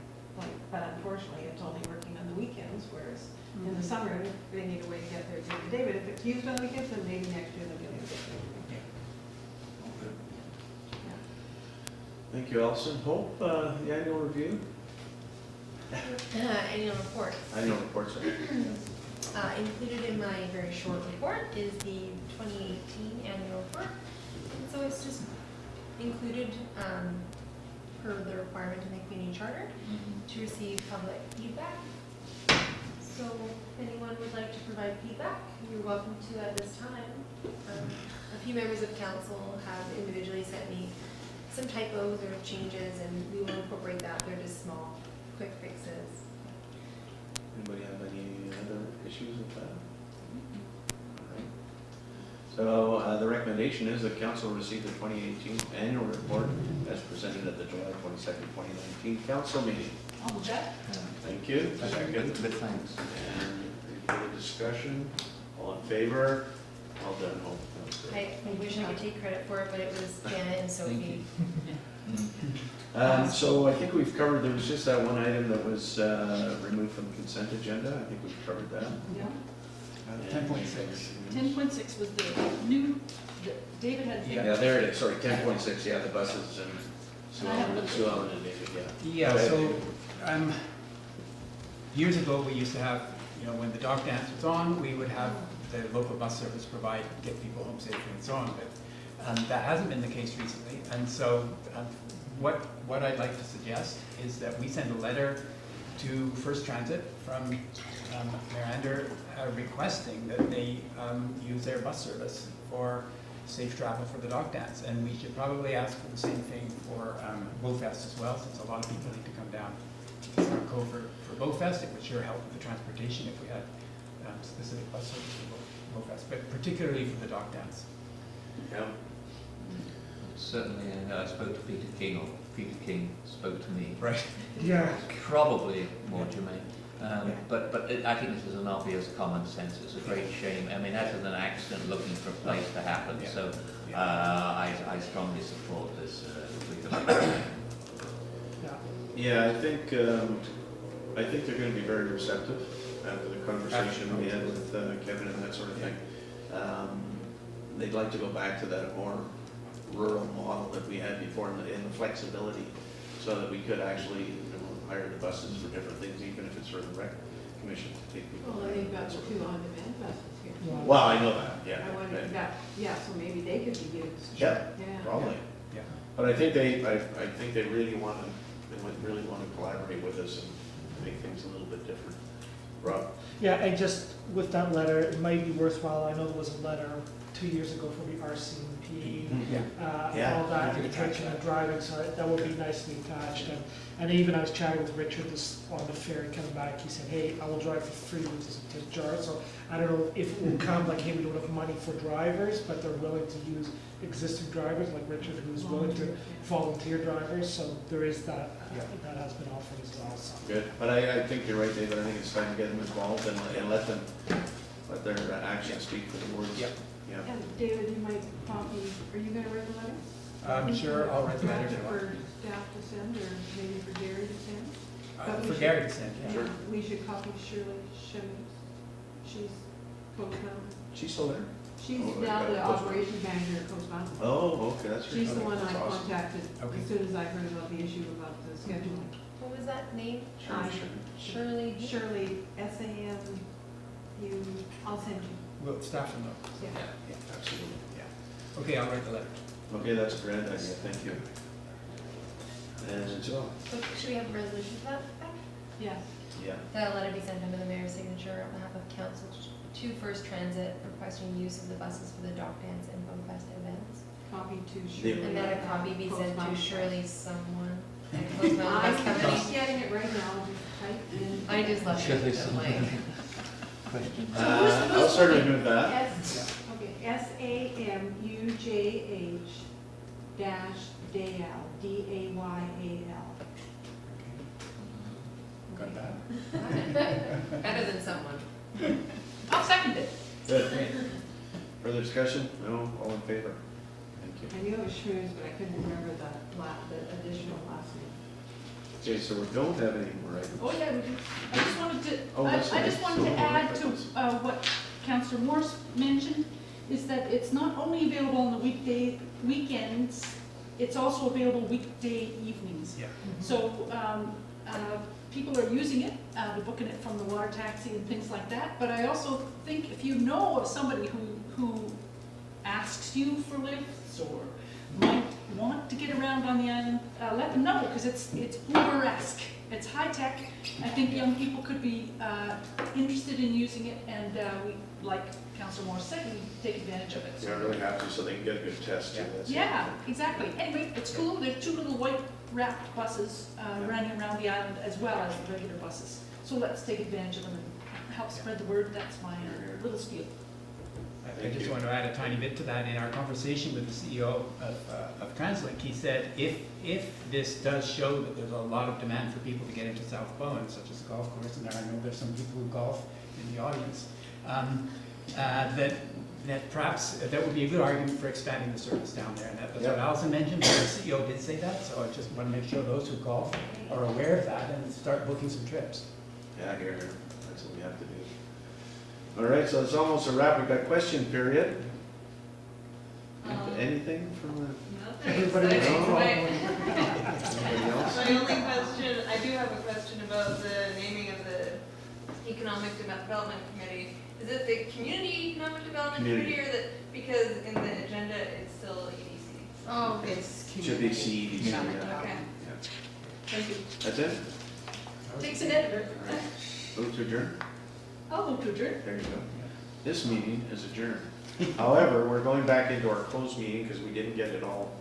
Speaker 7: But unfortunately, it's only working on the weekends, whereas in the summer, they need a way to get there during the day. But if it's used on the weekends, then maybe next year they'll be able to get there.
Speaker 4: Thank you, Allison. Hope, the annual review?
Speaker 2: Annual report.
Speaker 4: Annual report, sorry.
Speaker 2: Included in my very short report is the 2018 annual report. And so it's just included per the requirement in the community charter to receive public feedback. So if anyone would like to provide feedback, you're welcome to at this time. A few members of council have individually sent me some typos or changes, and we will incorporate that. They're just small, quick fixes.
Speaker 4: Anybody have any other issues with that? All right. So the recommendation is that council receive the 2018 annual report as presented at the July 22nd, 2019 council meeting.
Speaker 11: I'll move that.
Speaker 4: Thank you.
Speaker 12: With thanks.
Speaker 4: And any further discussion? All in favor? All done. Hope.
Speaker 2: I wish I could take credit for it, but it was Janet and Sophie.
Speaker 4: So I think we've covered, there was just that one item that was removed from the consent agenda. I think we've covered that.
Speaker 11: Yeah.
Speaker 1: 10.6.
Speaker 11: 10.6 was the new, David had.
Speaker 4: Yeah, there it is. Sorry, 10.6. Yeah, the buses and Sue Ellen and David, yeah.
Speaker 1: Yeah,
Speaker 4: Go ahead,
Speaker 1: so,
Speaker 4: David.
Speaker 1: years ago, we used to have, when the dog dance was on, we would have the local bus service provide, get people home safely and so on, but that hasn't been the case recently. And so what I'd like to suggest is that we send a letter to First Transit from Mirander requesting that they use their bus service for safe travel for the dog dance. And we should probably ask for the same thing for Bowfest as well, since a lot of people need to come down to South Cove for Bowfest. It would sure help with the transportation if we had specific bus service for Bowfest, but particularly for the dog dance.
Speaker 4: Yeah.
Speaker 12: Certainly, I spoke to Peter King, or Peter King spoke to me.
Speaker 1: Right.
Speaker 13: Yeah.
Speaker 12: Probably more germane. But I think this is an obvious common sense. It's a great shame. I mean, that is an accident looking for a place to happen.
Speaker 1: Yeah.
Speaker 12: So I strongly support this. If we can.
Speaker 4: Yeah, I think they're going to be very receptive after the conversation we had with Kevin and that sort of thing. They'd like to go back to that more rural model that we had before in the flexibility, so that we could actually hire the buses for different things, even if it's for the rec commission to take people.
Speaker 9: Well, they've got the 2 on-demand buses here.
Speaker 4: Well, I know that, yeah.
Speaker 9: I wonder if that, yeah, so maybe they could be used.
Speaker 4: Yeah,
Speaker 9: Yeah.
Speaker 4: probably.
Speaker 1: Yeah.
Speaker 4: But I think they really want to collaborate with us and make things a little bit different. Rob?
Speaker 13: Yeah, and just with that letter, it might be worthwhile, I know there was a letter 2 years ago from the RCMP,
Speaker 4: Yeah.
Speaker 13: all that,
Speaker 1: We could attach
Speaker 13: drinking and
Speaker 1: that.
Speaker 13: driving, so that would be nicely attached. And even I was chatting with Richard this on the ferry coming back, he said, hey, I will drive for free with this tip jar. So I don't know if it will come like, hey, we don't have money for drivers, but they're willing to use existing drivers like Richard, who's willing to volunteer drivers. So there is that, that has been offered as well. So.
Speaker 4: Good, but I think you're right, David. I think it's time to get them involved and let their actions speak for the words.
Speaker 1: Yep.
Speaker 4: Yeah.
Speaker 9: And David, you might copy, are you gonna write the letter?
Speaker 1: I'm sure I'll write the letter.
Speaker 9: For staff to send, or maybe for Gary to send?
Speaker 1: For Gary to send, yeah.
Speaker 4: Sure.
Speaker 9: We should copy Shirley Shemmings. She's Coast Mountain.
Speaker 4: She's still there?
Speaker 9: She's
Speaker 4: Oh,
Speaker 9: now
Speaker 4: okay.
Speaker 9: the operations manager at Coast Mountain.
Speaker 4: Oh, okay, that's
Speaker 9: She's the one I
Speaker 4: That's awesome.
Speaker 9: contacted
Speaker 1: Okay.
Speaker 9: as soon as I heard about the issue about the scheduling.
Speaker 2: What was that name?
Speaker 4: Sure, sure.
Speaker 2: Shirley.
Speaker 9: Shirley, SAMU, I'll send you.
Speaker 1: Well, staff will know.
Speaker 9: Yeah.
Speaker 1: Yeah.
Speaker 4: Absolutely.
Speaker 1: Yeah. Okay, I'll write the letter.
Speaker 4: Okay, that's a grand idea, thank you. And so,
Speaker 2: So should we have a resolution for that effect?
Speaker 9: Yes.
Speaker 4: yeah,
Speaker 2: That letter be sent under the mayor's signature on behalf of council to First Transit requesting use of the buses for the dog dance and Bowfest events.
Speaker 9: Copy to Shirley.
Speaker 2: And that a copy be
Speaker 9: Coast
Speaker 2: sent to
Speaker 9: Mountain.
Speaker 2: Shirley someone at Coast Mountain Bus
Speaker 9: I'm
Speaker 2: Company.
Speaker 9: just getting it right now, I'll just type in.
Speaker 2: I just love
Speaker 12: Shirley
Speaker 2: it.
Speaker 12: someone.
Speaker 2: Like,
Speaker 12: Question.
Speaker 4: I'll certainly move that.
Speaker 9: SAMUJH dash Dayal, DAYAL.
Speaker 1: Got that?
Speaker 2: better than someone.
Speaker 11: I'll second it.
Speaker 4: Good. Further discussion? No, all in favor? Thank you.
Speaker 9: I knew it was Shrews, but I couldn't remember the additional last name.
Speaker 4: Okay, so we don't have any more items.
Speaker 11: Oh, yeah, we do. I just wanted to,
Speaker 4: Oh, that's
Speaker 11: I just
Speaker 4: right.
Speaker 11: wanted to
Speaker 4: So,
Speaker 11: add to what Councillor Morse mentioned, is that it's not only available on the weekends, it's also available weekday evenings.
Speaker 1: Yeah.
Speaker 11: So, people are using it, they're booking it from the water taxi and things like that, but I also think if you know of somebody who asks you for lifts or might want to get around on the island, let them know, because it's Uber-esque. It's high-tech. I think young people could be interested in using it, and we, like Councilor Moore said, we take advantage of it.
Speaker 4: You don't really have to, so they can get a good test too. That's it.
Speaker 11: Yeah, exactly. Anyway, it's cool. There's 2 little white wrapped buses running around the island as well as the regular buses. So let's take advantage of them and help spread the word. That's my little spiel.
Speaker 1: I just want to add a tiny bit to that. In our conversation with the CEO of TransLink, he said if this does show that there's a lot of demand for people to get into South Bowen, such as the golf course, and I know there's some people who golf in the audience, that perhaps that would be a good argument for expanding the service down there. And that's what Alison mentioned, but the CEO did say that, so I just want to make sure those who golf are aware of that and start booking some trips.
Speaker 4: Yeah, here, that's what we have to do. All right, so it's almost a wrap. We've got question period. Anything from the,
Speaker 1: Everybody else?
Speaker 4: anybody else?
Speaker 16: My only question, I do have a question about the naming of the Economic Development Committee. Is it the Community Economic Development
Speaker 4: Community.
Speaker 16: Committee, or that, because in the agenda it's still EDC?
Speaker 9: Oh, it's.
Speaker 4: Should be CEDC.
Speaker 9: Yeah.
Speaker 16: Okay.
Speaker 11: Thank you.
Speaker 4: That's it?
Speaker 11: Takes an editor.
Speaker 4: Move to adjourn?
Speaker 11: I'll move to adjourn.
Speaker 4: There you go. This meeting is adjourned. However, we're going back into our closed meeting because we didn't get it all